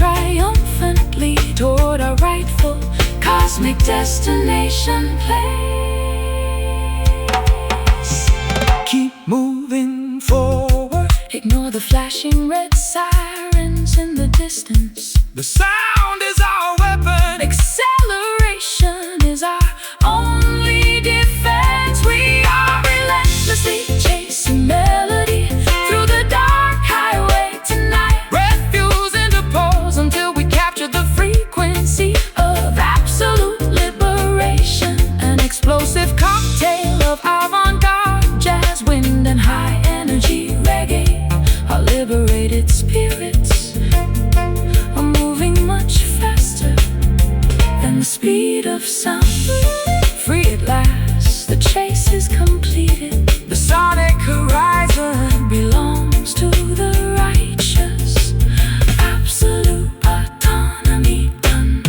triumphantly toward our rightful cosmic destination place. Keep moving forward. Ignore the flashing red sirens in the distance. The sound is our weapon. Acceleration is our only defense. We are relentlessly chasing melody through the dark highway tonight. Refuse interpose Until we capture the frequency of absolute liberation. An explosive cocktail of avant-garde jazz, wind and high energy reggae. Our liberated spirits are moving much faster than the speed of sound. Free at last, the chase is completed. the sonic horizon. Belongs to the righteous. Absolute autonomy done.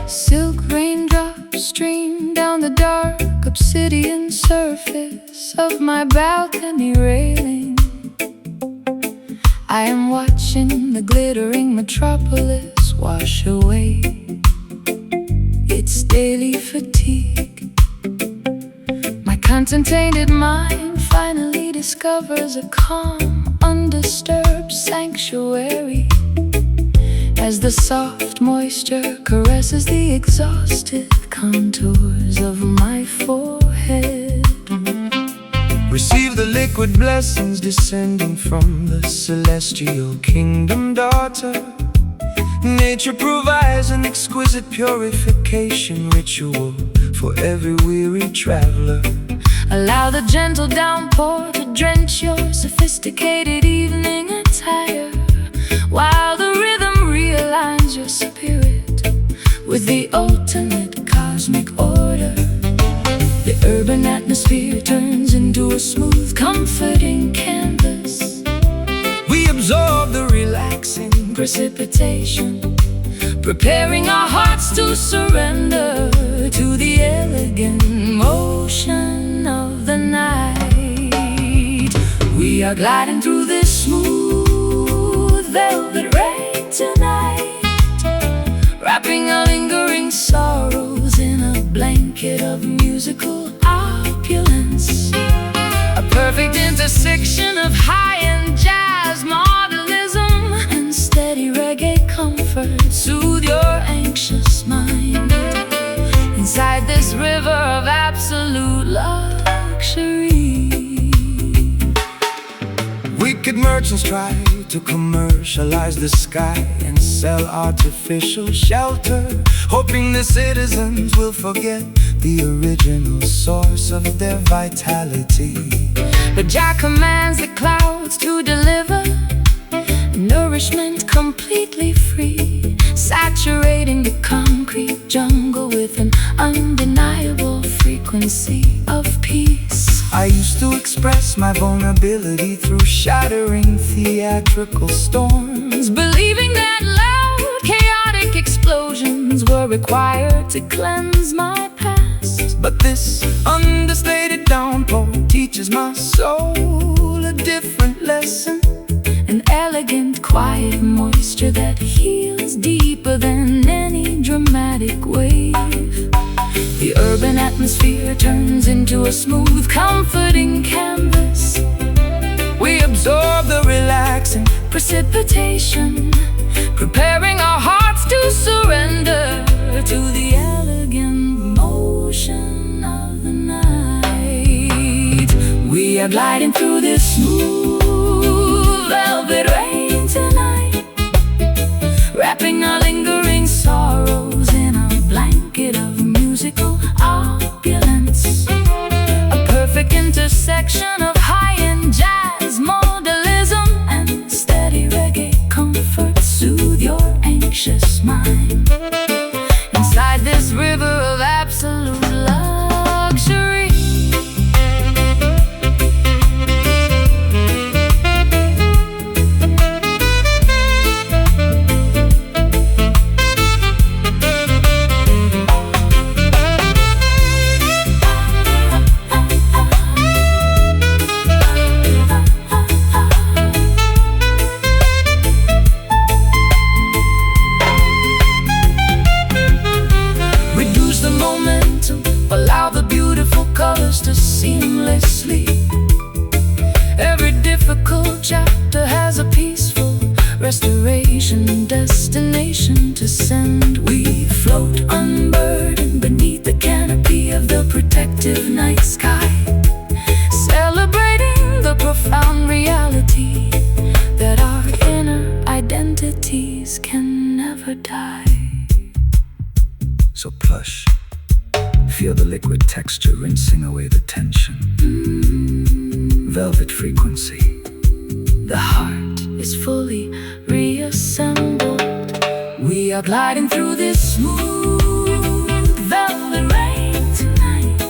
Silk raindrops stream down the dark obsidian surface of my balcony railing. I am watching the glittering metropolis wash away its daily fatigue. My contemplated mind finally discovers a calm, undisturbed sanctuary as the soft moisture caresses the exhausted contours of my forehead. Receive the liquid blessings descending from the celestial kingdom, daughter. Nature provides an exquisite purification ritual for every weary traveler. Allow the gentle downpour to drench your sophisticated evening attire, while the rhythm realigns your spirit with the ultimate cosmic order. The urban atmosphere turns into a smooth, comforting canvas. We absorb the relaxing Precipitation, preparing our hearts to surrender to the elegant motion of the night. We are gliding through this smooth velvet rain tonight, wrapping our lingering sorrows in a blanket of musical opulence. A perfect intersection of high-end jazz, modernism, and steady reggae comfort. Soothe your anxious mind inside this river of absolute luxury. wicked merchants try to commercialize the sky and sell artificial shelter, hoping the citizens will forget the original source of their vitality. But Jah commands the clouds to deliver nourishment completely free, saturating the concrete jungle with an undeniable frequency of peace. I used to express my vulnerability through shattering theatrical storms, believing that loud, chaotic explosions were required to cleanse my past. but this understated downpour teaches my soul a different lesson. An elegant, quiet moisture that heals deeper than any dramatic wave. The urban atmosphere turns into a smooth, comforting canvas. We absorb the relaxing Precipitation, preparing our hearts to surrender to the elegant motion of the night. We are gliding through this smooth velvet rain tonight, wrapping our lingering sorrows in a blanket of musical opulence. A perfect liquid texture, rinsing away the tension. Velvet frequency. The heart is fully reassembled. We are gliding through this smooth velvet rain tonight,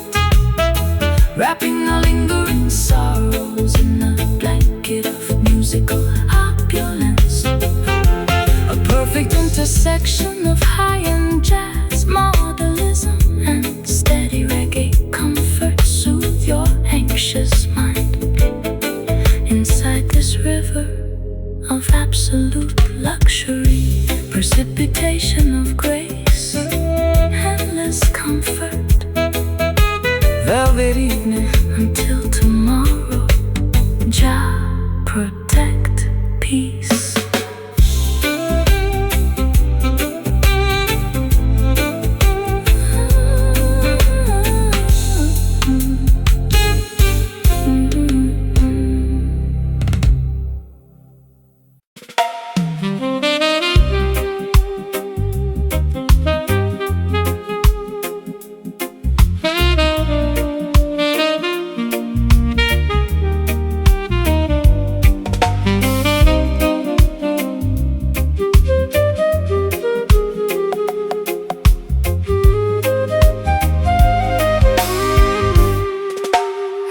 wrapping our lingering sorrows in a blanket of musical opulence. A perfect intersection of high-end jazz, modernism, and steady reggae comfort soothe your anxious mind. Inside this river of absolute luxury, precipitation of grace, endless comfort. Velvet evening Until tomorrow, Jah protect peace.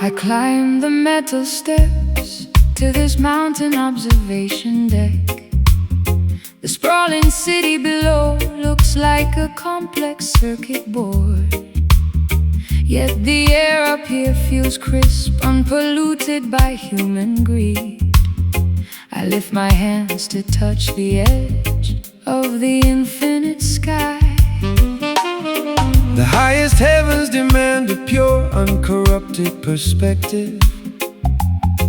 I climb the metal steps to this mountain observation deck. The sprawling city below looks like a complex circuit board, yet the air up here feels crisp, unpolluted by human greed. I lift my hands to touch the edge of the infinite sky. The highest heavens demand a pure, uncorrupted perspective.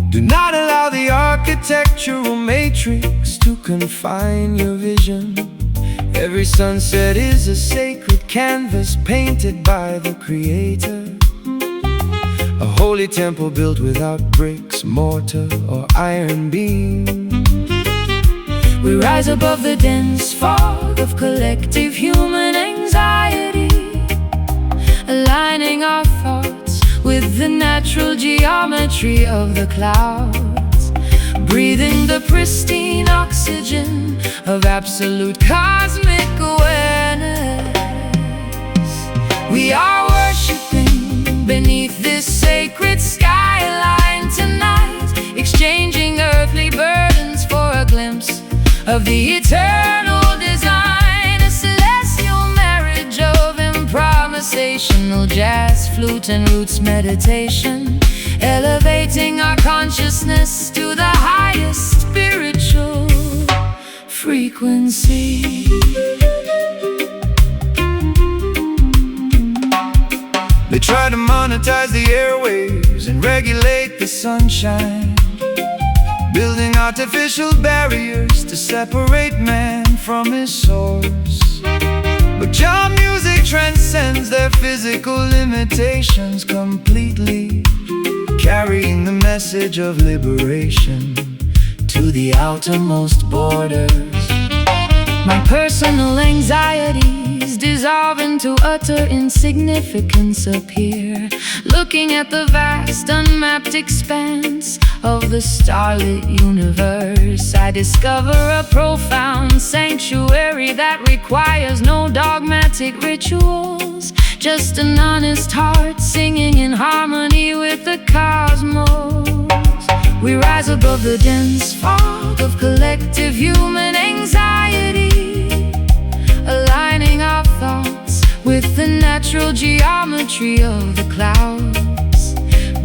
Do not allow the architectural matrix to confine your vision. Every sunset is a sacred canvas painted by the Creator. A holy temple built without bricks, mortar, or iron beams. We rise above the dense fog of collective human anxiety, aligning our thoughts with the natural geometry of the clouds, breathing the pristine oxygen of absolute cosmic awareness. We are worshiping beneath this sacred skyline tonight, exchanging earthly burdens for a glimpse of the eternal design. A celestial marriage of improvisational jazz, flute and roots meditation, elevating our consciousness to the highest spiritual frequency. They try to monetize the airwaves and regulate the sunshine, building artificial barriers to separate man from his source. But your music transcends their physical limitations completely, carrying the message of liberation to the outermost borders. My personal anxieties dissolve into utter insignificance up here, looking at the vast unmapped expanse of the starlit universe. I discover a profound sanctuary that requires no dogmatic rituals, just an honest heart singing in harmony with the cosmos. We rise above the dense fog of collective human anxiety, aligning our thoughts with the natural geometry of the clouds,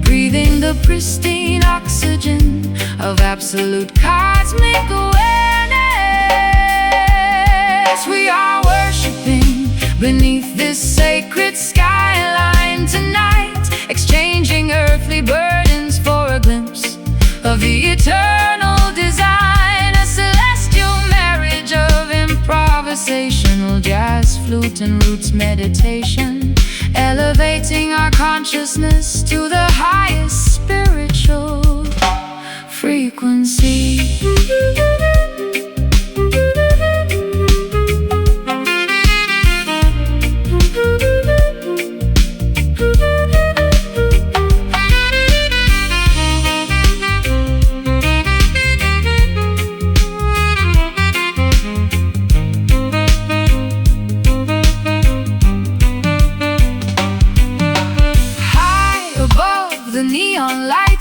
breathing the pristine oxygen of absolute cosmic awareness. We are worshiping beneath this sacred skyline tonight, exchanging earthly burdens for a glimpse of the eternal design. A celestial marriage of improvisational jazz, flute and roots meditation, elevating our consciousness to the highest spiritual frequency.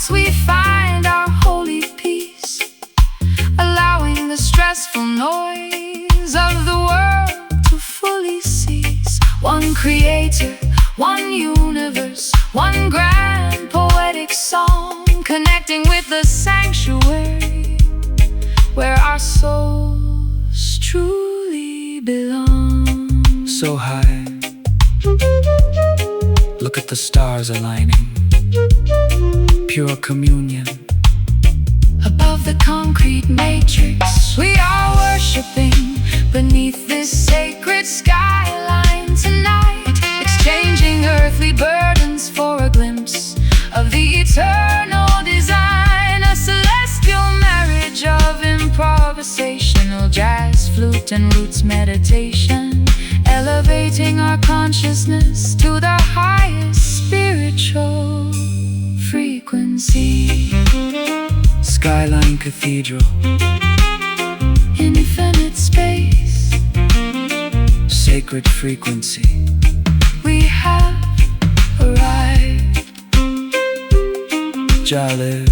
hearts we find our holy peace, allowing the stressful noise of the world to fully cease. One creator, one universe, one grand poetic song, connecting with the sanctuary where our souls truly belong. So high, look at the stars aligning, pure communion. Above the concrete matrix, we are worshiping beneath this sacred skyline tonight, exchanging earthly burdens for a glimpse of the eternal design. A celestial marriage of improvisational jazz, flute and roots meditation, elevating our consciousness to the highest spiritual frequency. Skyline Cathedral, infinite space, sacred frequency. we have arrived. Jah live.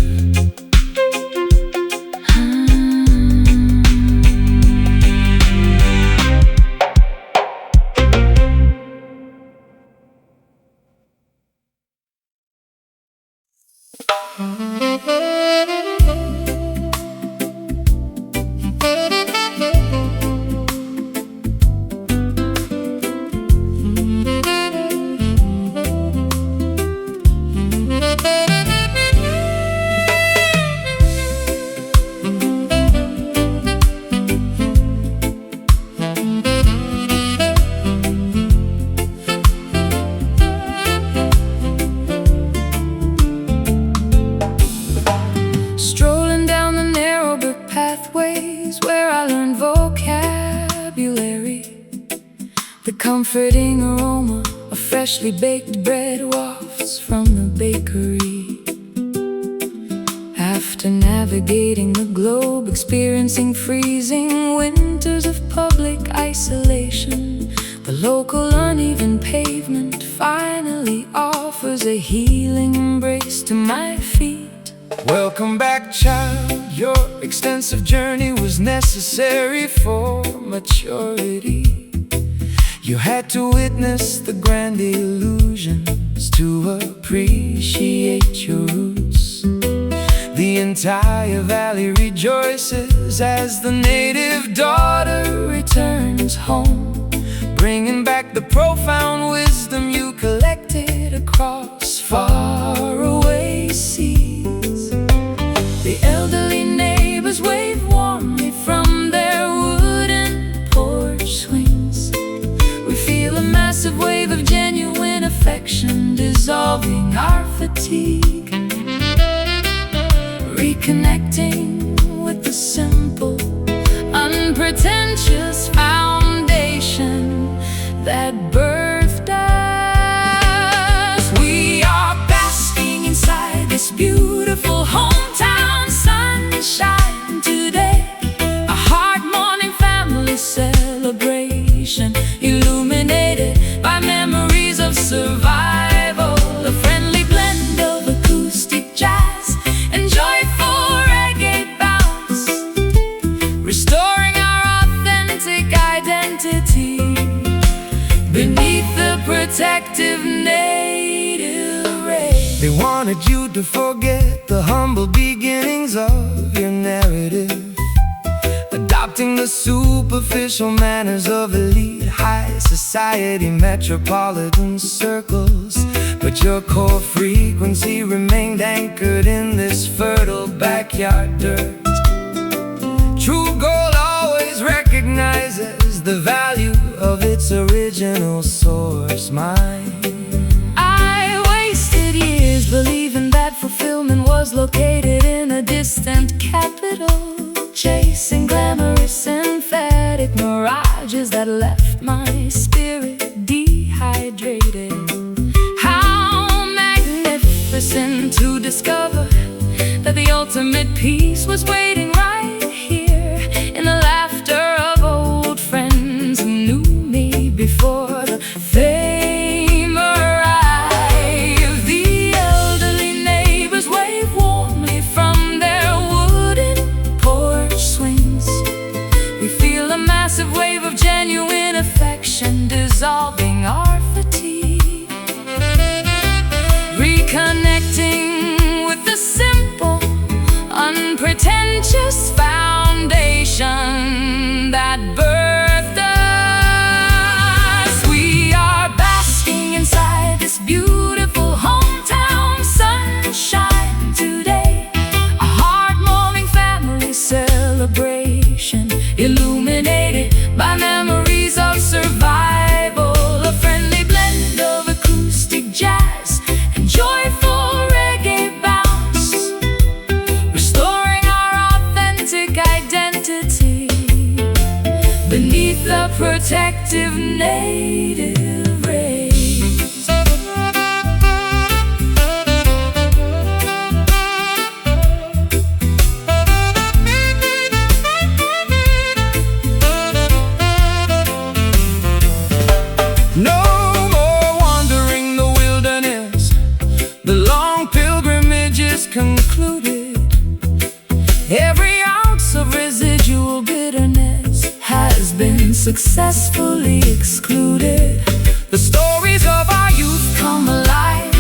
Strolling down the narrow brick pathways where I learned vocabulary, the comforting aroma of freshly baked bread wafts from the bakery. After navigating the globe, experiencing freezing winters of public isolation, the local uneven pavement finally offers a healing embrace to my feet. Welcome back, child. Your extensive journey was necessary for maturity. You had to witness the grand illusions to appreciate your roots. The entire valley rejoices as the native daughter returns home, bringing back the profound wisdom you collected across faraway seas. The elderly neighbors wave warmly from their wooden porch swings. We feel a massive wave of genuine affection dissolving our fatigue, reconnecting with the simple, unpretentious foundation that birthed us. We are basking inside this beautiful hometown sunshine today, a heart-morning family celebration, illuminated by memories of survival, a friendly blend of acoustic jazz and joyful reggae bounce, restoring our authentic identity beneath the protective native ray. They wanted you to forget the humble beginnings of your narrative, adopting the superficial manners of elite high society metropolitan circles. But your core frequency remained anchored in this fertile backyard dirt. True gold always recognizes the value of its original source, mine. I wasted years believing that fulfillment was located in a distant capital, chasing glamorous emphatic mirages that left my spirit dehydrated. How magnificent to discover that the ultimate peace was waiting right here in the laughter of old friends who knew me before the fame arrived. The elderly neighbors wave warm protective native rays. No more wandering the wilderness, the long pilgrimage is concluded. Every ounce of residual bitterness has been successfully excluded. The stories of our youth come alive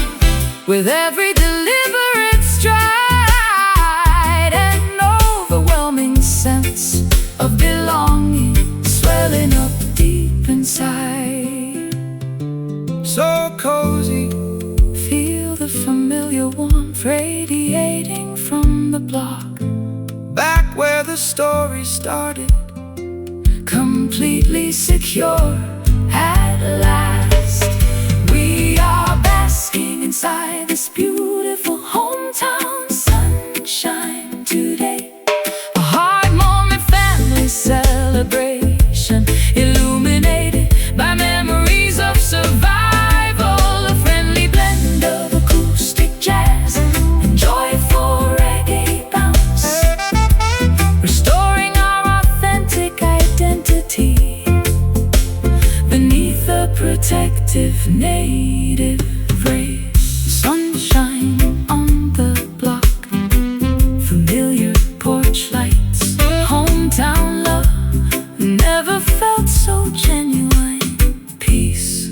with every deliberate stride, an overwhelming sense of belonging swelling up deep inside. So cozy, feel the familiar warmth radiating from the block, back where the story started, completely secure at last. We are basking inside this beautiful hometown sunshine today. A hard moment, family celebration, illuminated by memories of survival. A friendly blend of acoustic jazz and joyful reggae bounce, restoring our authentic identity beneath the protective native rays. Sunshine on the block, familiar porch lights, hometown love never felt so genuine. Peace.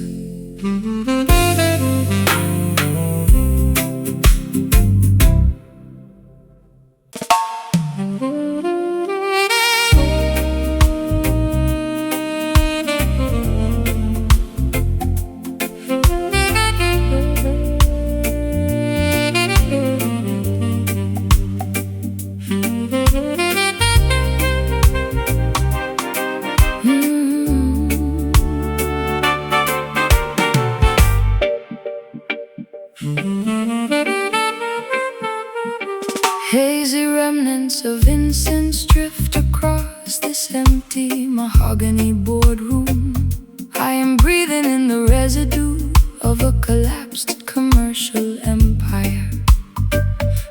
Hazy remnants of incense drift across this empty mahogany boardroom. I am breathing in the residue of a collapsed commercial empire.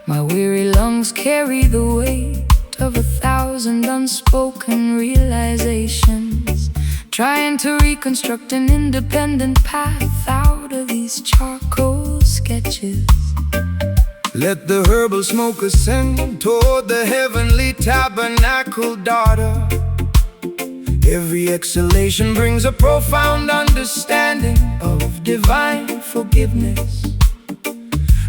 My weary lungs carry the weight of 1,000 unspoken realizations, trying to reconstruct an independent path out of these charcoal sketches. let the herbal smoke ascend toward the heavenly tabernacle, daughter. Every exhalation brings a profound understanding of divine forgiveness.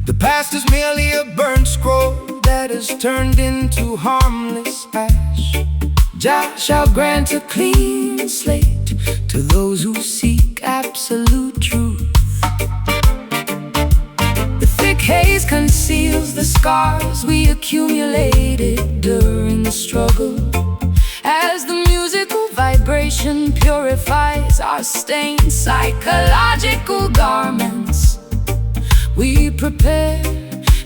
The past is merely a burnt scroll that has turned into harmless ash. Jah shall grant a clean slate to those who seek absolute truth. The thick haze conceals the scars we accumulated during the struggle, as the musical vibration purifies our stained psychological garments. We prepare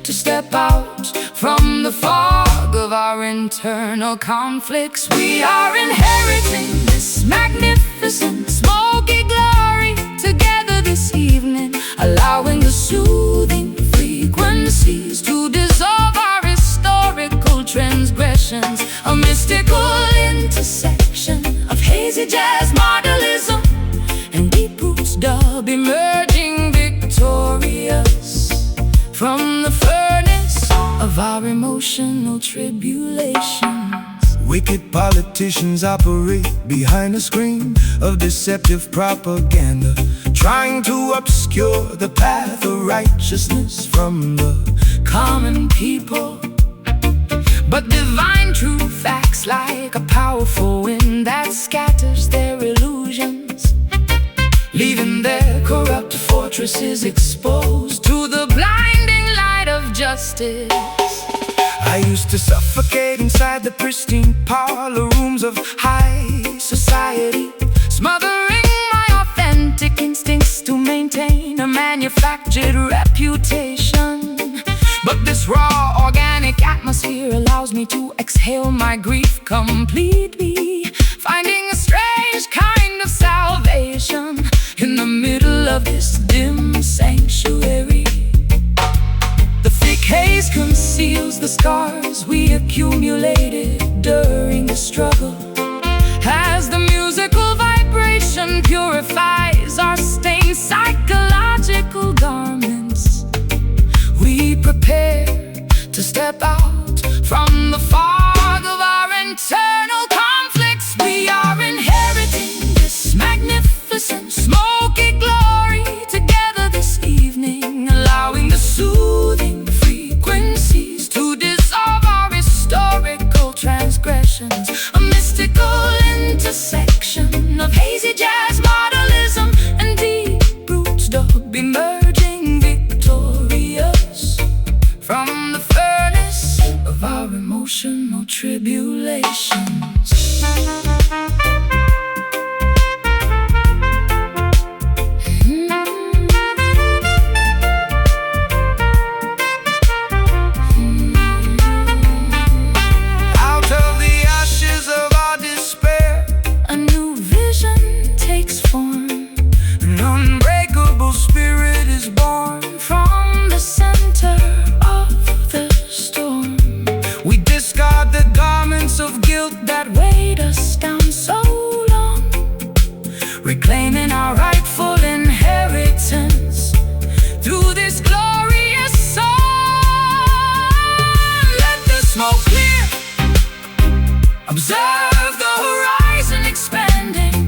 to step out from the fog of our internal conflicts. We are inheriting this magnificent smoky glory together this evening, allowing the soothing frequencies to dissolve our historical transgressions. A mystical intersection of hazy jazz, modernism, and deep roots dub, emerging victorious from the furnace of our emotional tribulations. Wicked politicians operate behind a screen of deceptive propaganda, trying to obscure the path of righteousness from the Common people, but divine truth acts like a powerful wind that scatters their illusions, leaving their corrupt fortresses exposed to the blinding light of justice. I used to suffocate inside the pristine parlor rooms of high society, Smothering my authentic instincts to maintain a manufactured reputation. But this raw, organic atmosphere allows me to exhale my grief completely, finding a strange kind of salvation heals the scars we accumulated during the struggle. As the musical vibration purifies our stained psychological garments, we prepare to step out from the fog of our internal conflicts. We are inheriting this magnificent smoky glory together this evening, allowing the soothing frequencies to dissolve our historical transgressions. A mystical intersection of hazy jazz, modernism, and deep roots dub, emerging victorious from the furnace of our emotional tribulations. Out of the ashes of our despair, A new vision takes form. an unbreakable spirit is born. From the center of the storm, We discard the garments of guilt that weighed us down so long, reclaiming our rightful inheritance through this glorious song. let the smoke clear. Observe the horizon expanding.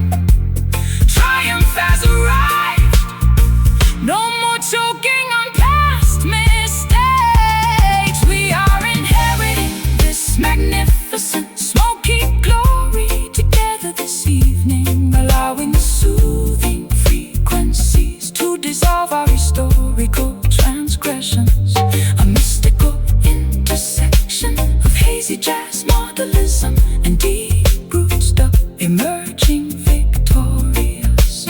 Triumph has arrived. No more choking on past mistakes. We are inheriting this magnificent smoky glory together this evening, allowing the soothing frequencies to dissolve our historical transgressions. A mystical intersection of hazy jazz, modernism, and deep roots dub, emerging victorious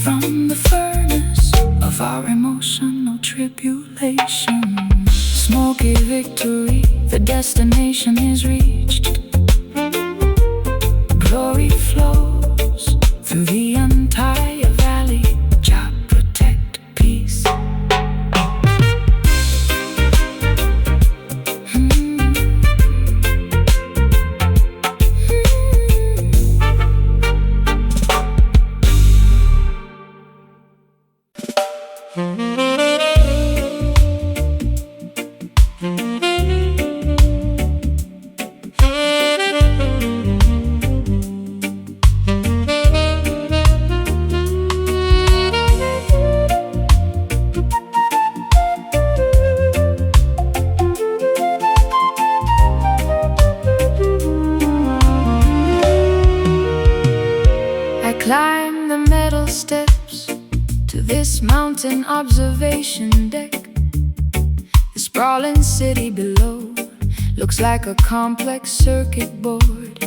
from the furnace of our emotional tribulation. Smoky victory, the destination is reached. Glory flows through the entire valley. Jah protect peace. I climb the metal steps to this mountain observation deck. The sprawling city below looks like a complex circuit board.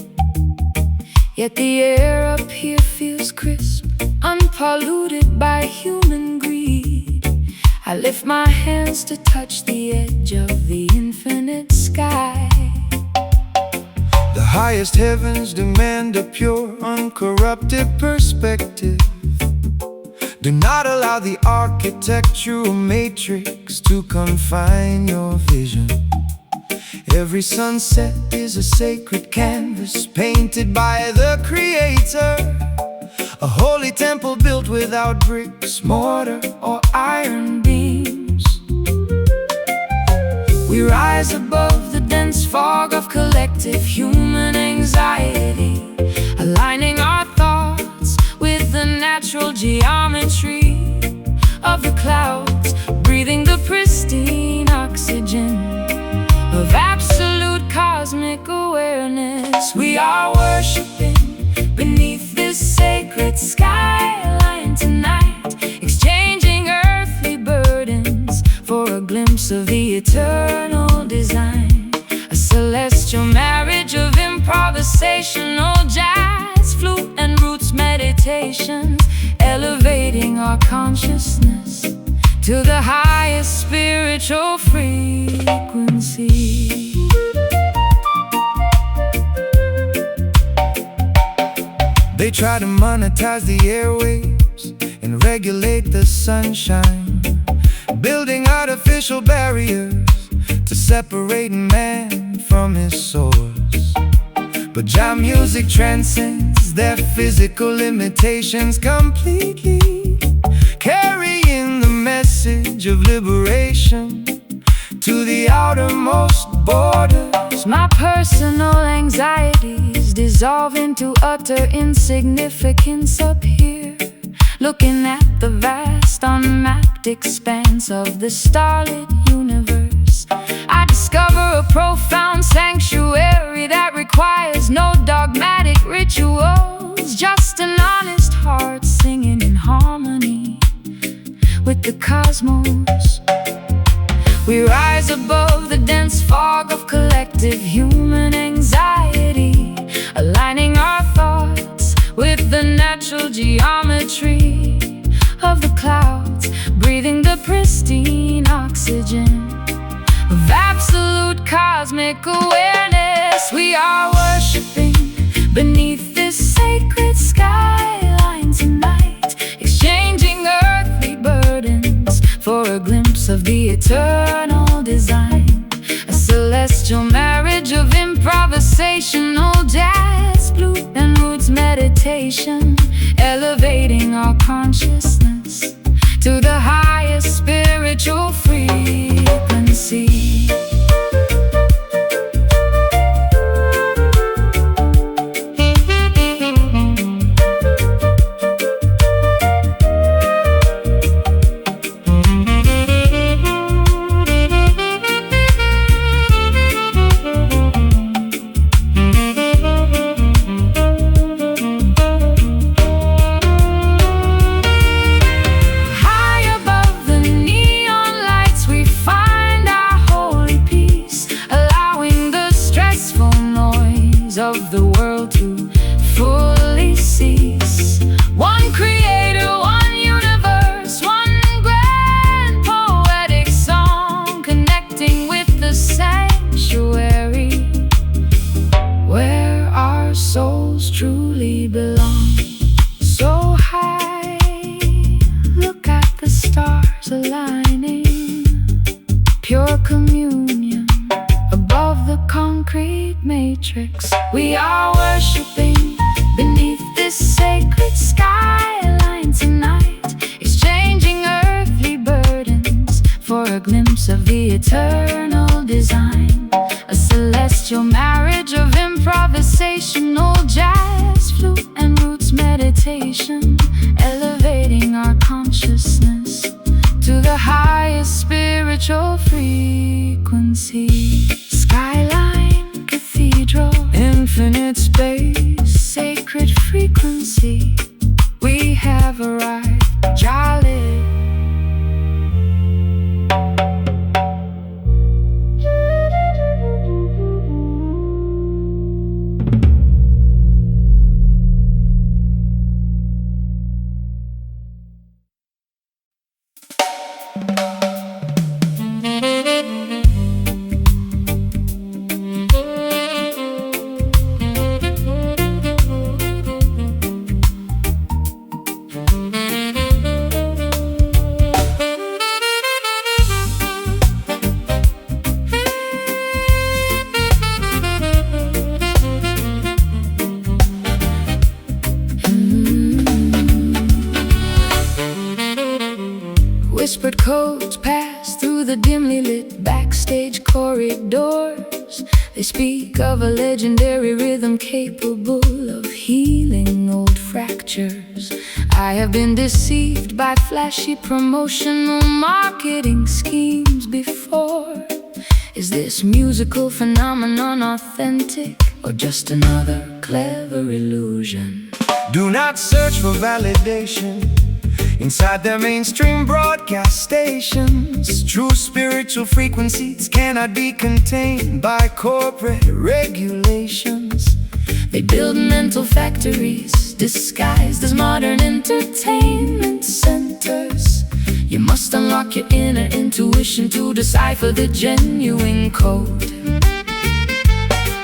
Yet the air up here feels crisp, unpolluted by human greed. I lift my hands to touch the edge of the infinite sky. The highest heavens demand a pure, uncorrupted perspective. Do not allow the architectural matrix to confine your vision. Every sunset is a sacred canvas painted by the Creator. A holy temple built without bricks, mortar, or iron beams. We rise above the dense fog of collective human anxiety, aligning our thoughts with the natural geometry of the clouds, breathing the pristine oxygen of absolute cosmic awareness. We are worshiping beneath this sacred skyline tonight, exchanging earthly burdens for a glimpse of the eternal design. A celestial marriage of improvisational jazz, flute and roots meditations, elevating our consciousness to the highest spiritual frequency. They try to monetize the airwaves and regulate the sunshine, building artificial barriers to separating man from his source. But jam music transcends their physical limitations completely, carrying the message of liberation to the outermost borders. My personal anxieties dissolve into utter insignificance up here, looking at the vast unmapped expanse of the starlit universe. I discover a profound sanctuary that requires no dogmatic rituals, just an honest heart singing in harmony with the cosmos. We rise above the dense fog of collective human anxiety, aligning our thoughts with the natural geometry of the clouds, breathing the pristine oxygen of absolute cosmic awareness. We are worshiping beneath this sacred skyline tonight, exchanging earthly burdens for a glimpse of the eternal design. A celestial marriage of improvisational jazz, flute and roots meditation, elevating our consciousness to the highest spiritual frequency. Of the world to fully cease. One creator, one universe, one grand poetic song, connecting with the sanctuary where our souls truly belong. So high, look at the stars aligning, pure communion above the concrete matrix. We are worshiping beneath this sacred skyline tonight, exchanging earthly burdens for a glimpse of the eternal design. A celestial marriage of improvisational jazz, flute and roots meditation, elevating our consciousness to the highest spiritual frequency. Skyline cathedral, infinite space, sacred frequency. We have arrived, jolly. Whispered codes pass through the dimly lit backstage corridors. They speak of a legendary rhythm capable of healing old fractures. I have been deceived by flashy promotional marketing schemes before. Is this musical phenomenon authentic, or just another clever illusion? Do not search for validation inside their mainstream broadcast stations. True spiritual frequencies cannot be contained by corporate regulations. They build mental factories disguised as modern entertainment centers. You must unlock your inner intuition to decipher the genuine code.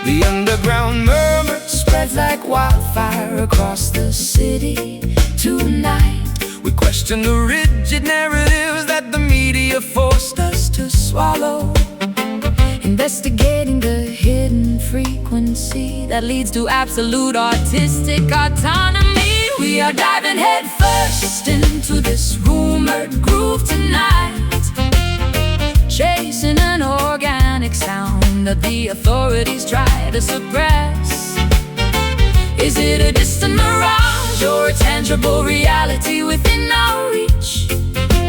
The underground murmur Spreads like wildfire across the city tonight. We question the rigid narratives that the media forced us to swallow. investigating the hidden frequency that leads to absolute artistic autonomy. We are diving headfirst into this rumored groove tonight, chasing an organic sound that the authorities try to suppress. Is it a distant mirage or a tangible reality within our reach?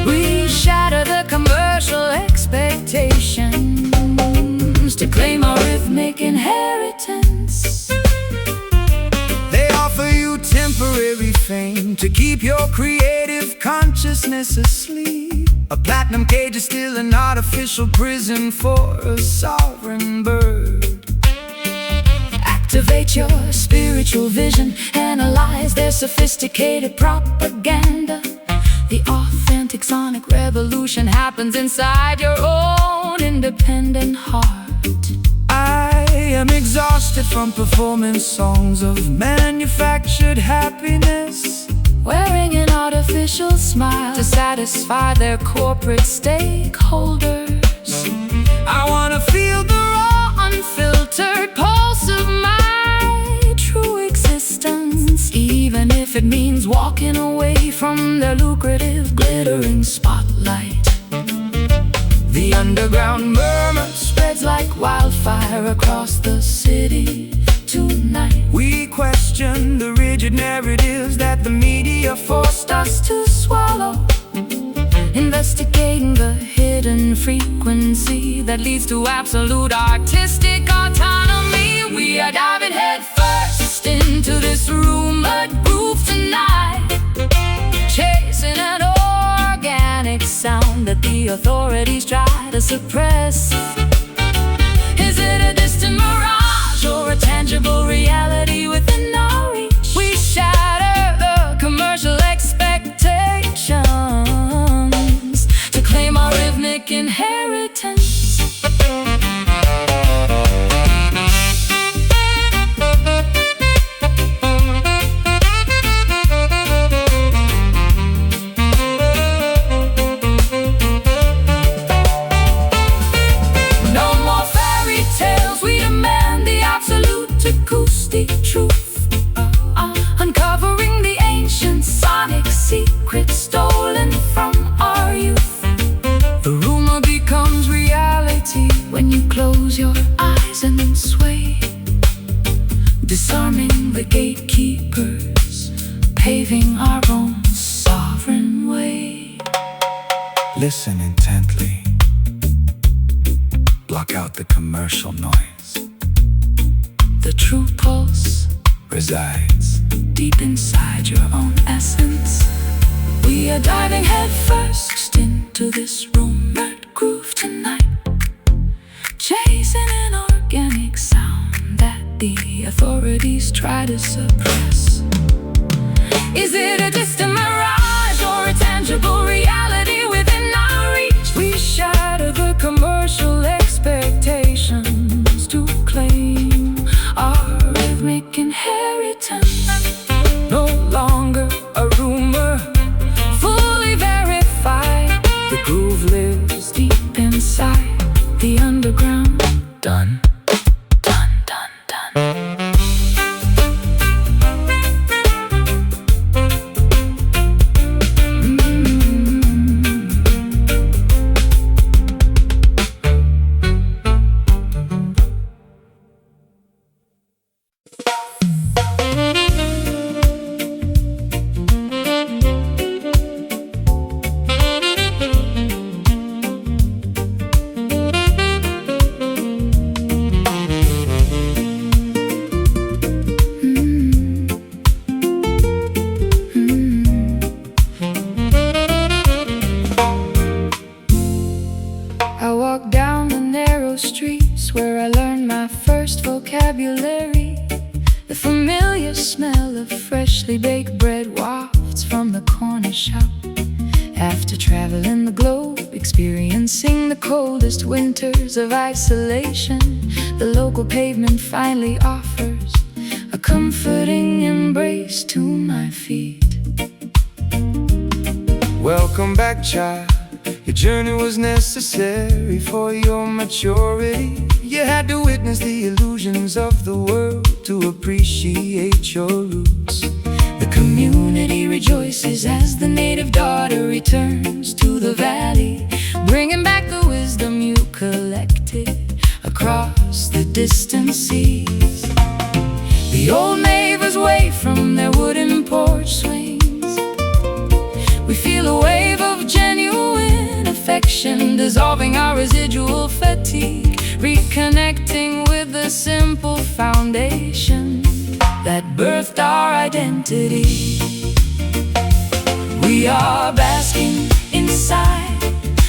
We shatter the commercial expectations to claim our rhythmic inheritance. They offer you temporary fame to keep your creative consciousness asleep. A platinum cage is still an artificial prison for a sovereign bird. Activate your spiritual vision, analyze their sophisticated propaganda. The authentic sonic revolution happens inside your own independent heart. I am exhausted from performing songs of manufactured happiness, wearing an artificial smile to satisfy their corporate stakeholders. I wanna feel the raw, Unfiltered pulse of my true existence, even if it means walking away from their lucrative glittering spotlight. The underground murmur spreads like wildfire across the city tonight. We question the rigid narratives that the media Forced us to swallow, investigating the hidden frequency that leads to absolute artistic autonomy. We are diving headfirst into this rumored groove tonight, chasing an organic sound that the authorities try to suppress. Is it a distant mirage or a tangible reality within our reach? We shatter the commercial expectations to claim our rhythmic inheritance. No more fairy tales, we demand the absolute acoustic truth. Uncovering the ancient sonic secrets stolen from our youth. The rumor becomes reality when you close your eyes and then sway, disarming the gatekeepers, paving our own sovereign way. Listen intently. Block out the commercial noise. The true pulse Resides deep inside your own essence. We are diving headfirst into this rumored groove tonight, chasing an organic sound that the authorities try to suppress. Is it a distant mirage or a tangible reality within our reach? We shatter the commercial expectations to claim our rhythmic inheritance. No longer a rumor, fully verified. The groove lives deep inside the underground. Done, done, done, done. I walk down the narrow streets where I learned my first vocabulary. The familiar smell of freshly baked bread wafts from the corner shop. After traveling the globe, experiencing the coldest winters of isolation, the local pavement finally offers a comforting embrace to my feet. Welcome back, child. Your journey was necessary for your maturity. You had to witness the illusions of the world to appreciate your roots. The community rejoices as the native daughter returns to the valley, bringing back the wisdom you collected across the distant seas. The old neighbors wave from their wooden porch swings. We feel a wave of genuine affection, dissolving our residual fatigue, reconnecting with the simple foundation that birthed our identity. We are basking inside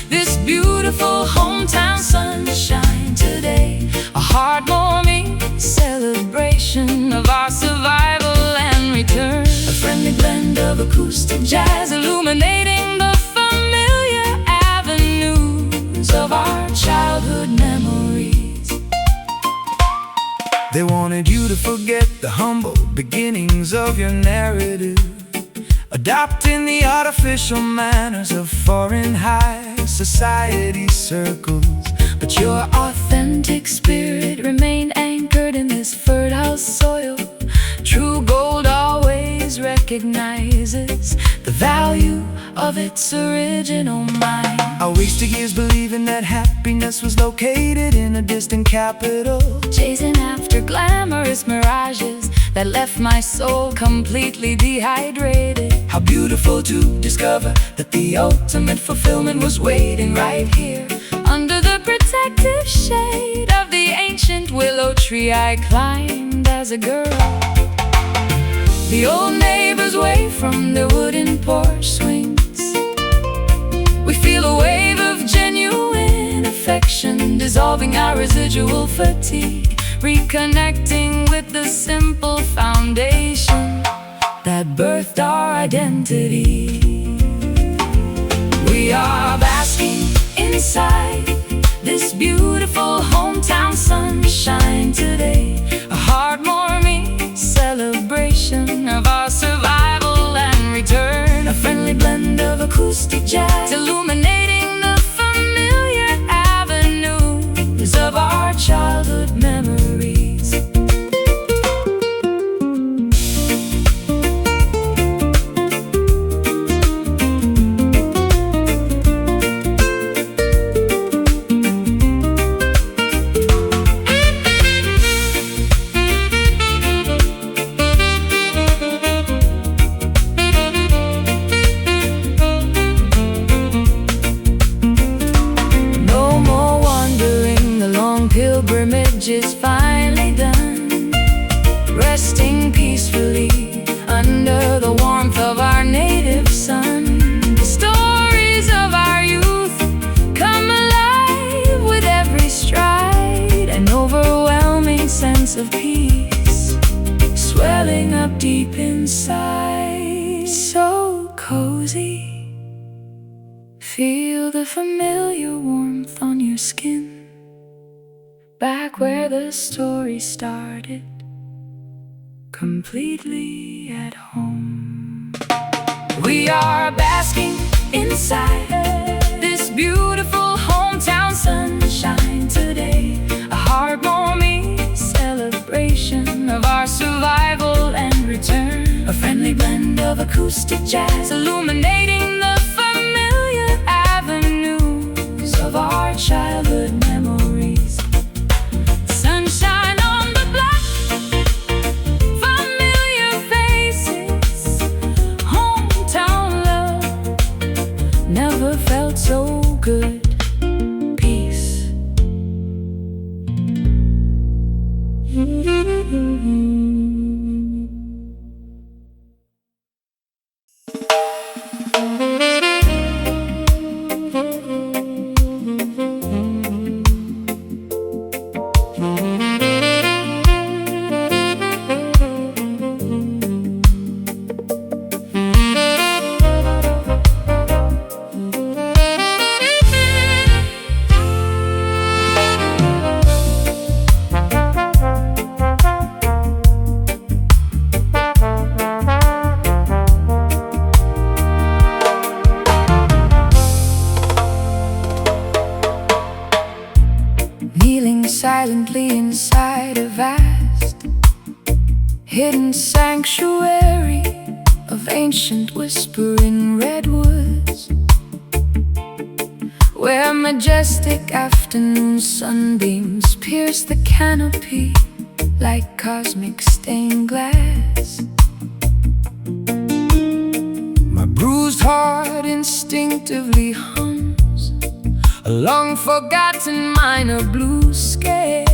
this beautiful hometown sunshine today, a heartwarming celebration of our survival and return. A friendly blend of acoustic jazz illuminating the familiar avenues of our childhood memories. They wanted you to forget the humble beginnings of your narrative, adopting the artificial manners of foreign high society circles. But your authentic spirit remained anchored in this fertile soil. True gold always recognizes the value of its original mind. I wasted years believing that happiness was located in a distant capital, chasing after glamorous mirages that left my soul completely dehydrated. How beautiful to discover that the ultimate fulfillment was waiting right here, under the protective shade of the ancient willow tree I climbed as a girl. The old neighbors wave from their wooden porch swings. We feel a wave of genuine affection, dissolving our residual fatigue, reconnecting with the simple foundation that birthed our identity. We are basking inside this beautiful hometown sunshine today, a heartwarming celebration of our survival and return. A friendly blend of acoustic jazz illuminating the familiar avenues of our childhood memories. Pilgrimage is finally done, resting peacefully under the warmth of our native sun. The stories of our youth come alive with every stride, an overwhelming sense of peace swelling up deep inside. So cozy, feel the familiar warmth on your skin, back where the story started, completely at home. We are basking inside this beautiful hometown sunshine today, a heartwarming celebration of our survival and return. A friendly blend of acoustic jazz illuminating the familiar avenues of our childhood memories. Sunshine on the block, familiar faces, hometown love never felt so good. Peace. inside a vast, hidden sanctuary of ancient whispering redwoods, where majestic afternoon sunbeams pierce the canopy like cosmic stained glass. My bruised heart instinctively hums a long-forgotten minor blues scale,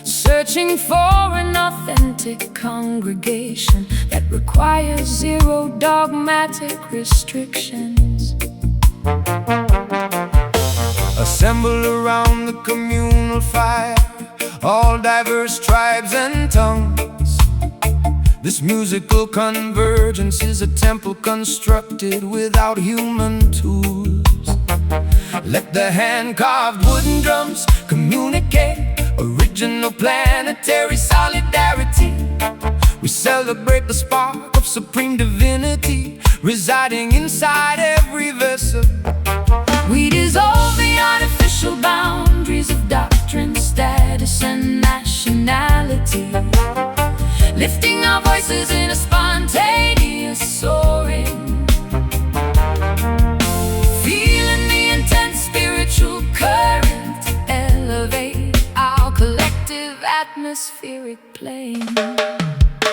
searching for an authentic congregation that requires zero dogmatic restrictions. Assemble around the communal fire, all diverse tribes and tongues. This musical convergence is a temple constructed without human tools. Let the hand-carved wooden drums communicate original planetary solidarity. We celebrate the spark of supreme divinity residing inside every vessel. We dissolve the artificial boundaries of doctrine, status, and nationality, lifting our voices in a spontaneous soaring, feeling the intense spiritual current elevate our collective atmospheric plane.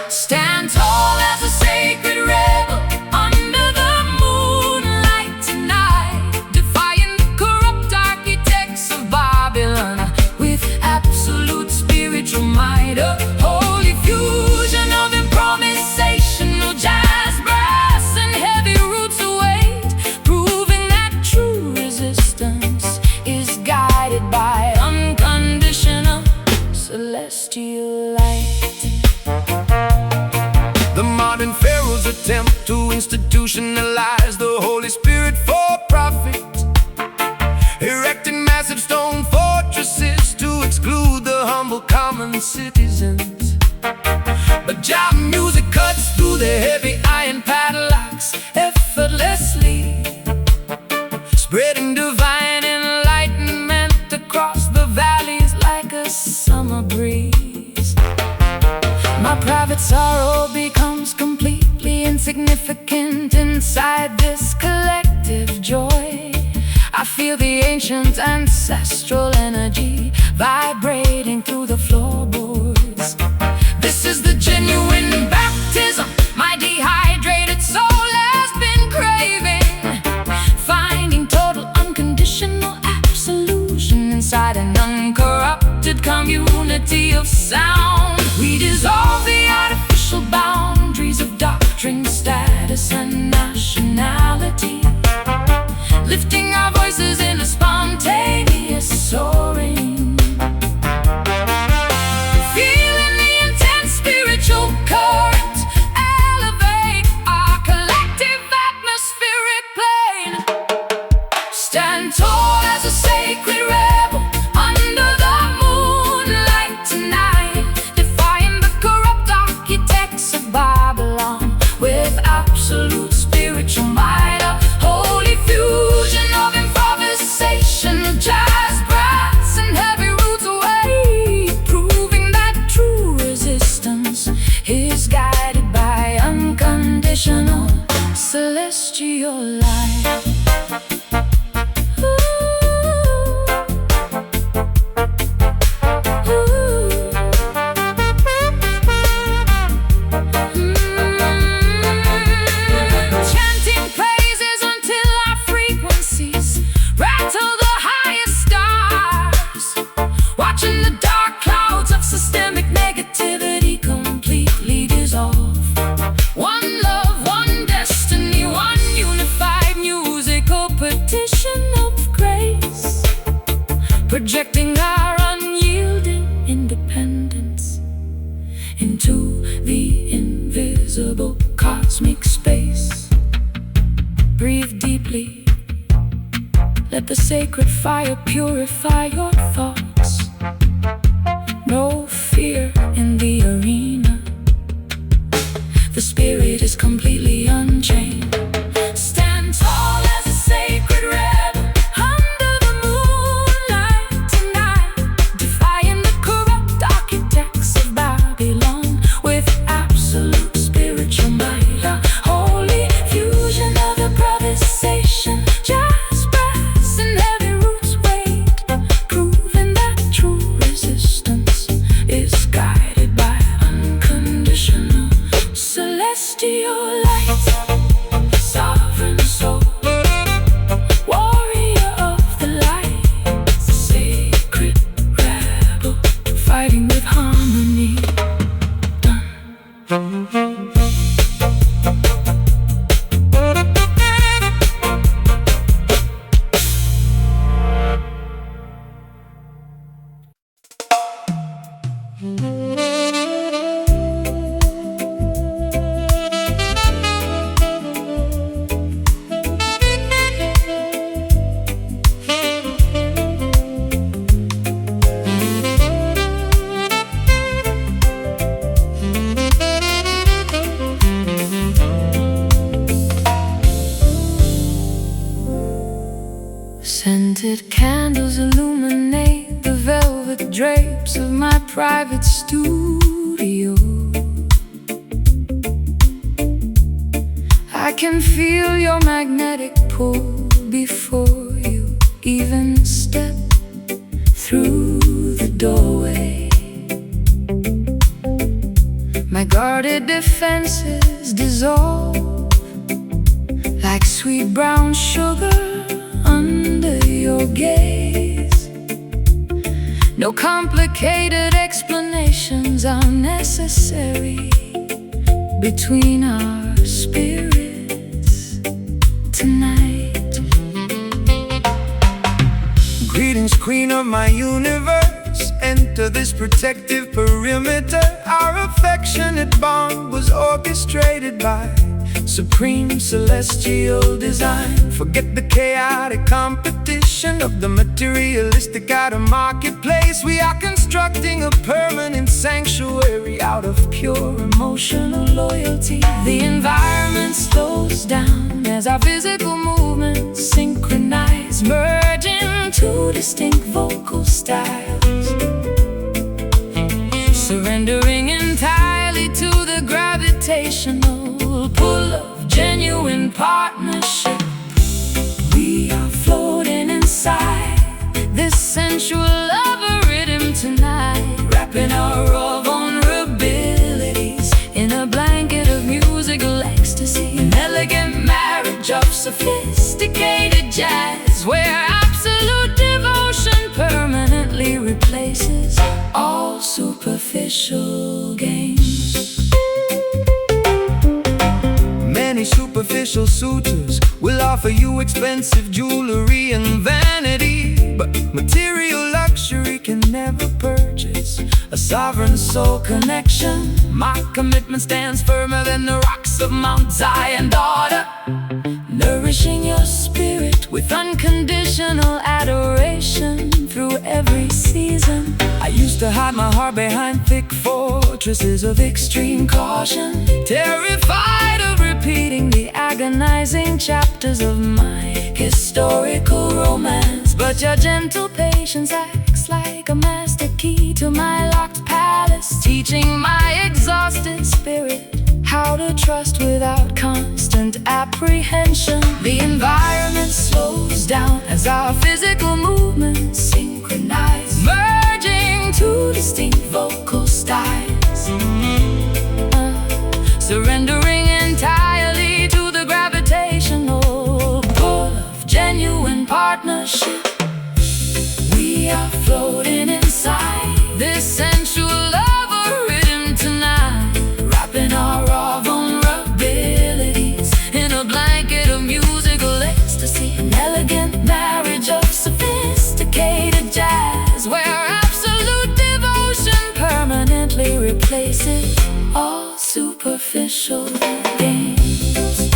Stand tall as a sacred rebel under the moonlight tonight, defying the corrupt architects of Babylon with absolute spiritual might. A holy fusion of improvisational jazz, brass, and heavy roots await, proving that true resistance is guided by unconditional celestial light. The modern pharaohs attempt to institutionalize the Holy Spirit for profit, erecting massive stone fortresses to exclude the humble common citizens. But Jah music cuts through the heavy iron padlocks effortlessly, spreading divine enlightenment across the valleys like a summer breeze. My private sorrow becomes completely insignificant inside this collective joy. I feel the ancient ancestral energy vibrating through the floorboards. This is the genuine baptism my dehydrated soul has been craving, finding total unconditional absolution inside an uncorrupted community of sound. We dissolve the artificial boundaries of doctrine, status, and nationality, lifting our voices in a spontaneous soaring, feeling the intense spiritual current elevate our collective atmospheric plane. Stand tall as a sacred rebel under the moonlight tonight, defying the corrupt architects of Babylon with absolute spiritual might. A holy fusion of improvisation, jazz, brass, and heavy roots away, proving that true resistance is guided by unconditional celestial light. Chanting praises until our frequencies rattle the highest stars, watching the dark clouds of systemic negativity completely dissolve. One love, one destiny, one unified musical petition of grace, projecting our unyielding independence into the invisible cosmic space. Breathe deeply, let the sacred fire purify your thoughts. No fear in the arena, the spirit is completely unchained. Stand tall as a sacred rebel under the moonlight tonight, defying the writing with harmony. Scented candles illuminate the velvet drapes of my private studio. I can feel your magnetic pull before you even step through the doorway. My guarded defenses dissolve like sweet brown sugar under your gaze. No complicated explanations are necessary between our spirits tonight. Greetings, queen of my universe. Enter this protective perimeter. Our affectionate bond was orchestrated by supreme celestial design. Forget the chaotic competition of the materialistic outer marketplace. We are constructing a permanent sanctuary out of pure emotional loyalty. The environment slows down as our physical movements synchronize, merging two distinct vocal styles, surrendering entirely to the gravitational pull of genuine partnership. We are floating inside this sensual love rhythm tonight, wrapping our raw vulnerabilities in a blanket of musical ecstasy. An elegant marriage of sophisticated jazz, where absolute devotion permanently replaces all superficial games. Many superficial suitors will offer you expensive jewelry and vanity, but material luxury can never purchase a sovereign soul connection. My commitment stands firmer than the rocks of Mount Zion, daughter, nourishing your spirit with unconditional adoration through every season. I used to hide my heart behind thick fortresses of extreme caution, terrified of repeating the agonizing chapters of my historical romance. But your gentle patience acts like a master key to my locked palace, teaching my exhausted spirit how to trust without constant apprehension. The environment slows down as our physical movements synchronize, merging two distinct vocal styles, surrendering entirely to the gravitational pull of genuine partnership. We are floating inside this sensual love rhythm tonight, wrapping our raw vulnerabilities in a blanket of musical ecstasy. An elegant marriage of sophisticated jazz, where absolute devotion permanently replaces all superficial games.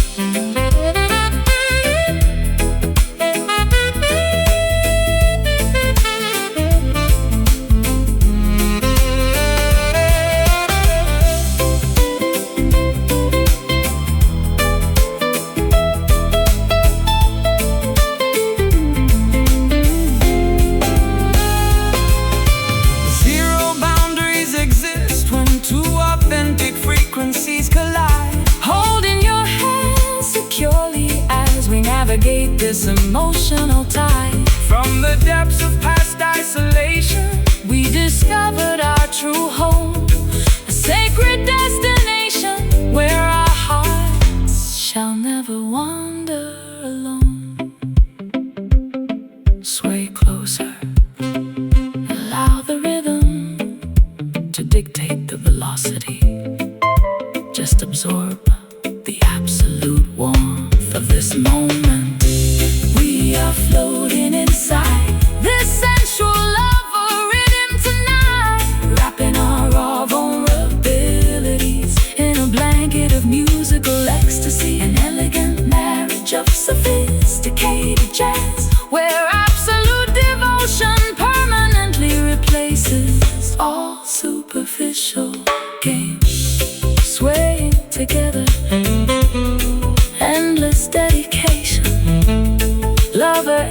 Navigate this emotional tide. From the depths of past isolation, we discovered our true home, a sacred destination where our hearts shall never wander alone. Sway closer, allow the rhythm dictate the velocity. Just absorb the absolute warmth of this moment. We are floating inside this sensual lover rhythm tonight, wrapping our raw vulnerabilities in a blanket of musical ecstasy. An elegant marriage of sophisticated jazz, where absolute devotion permanently replaces all superficial games. Swaying together, endless dedication, lover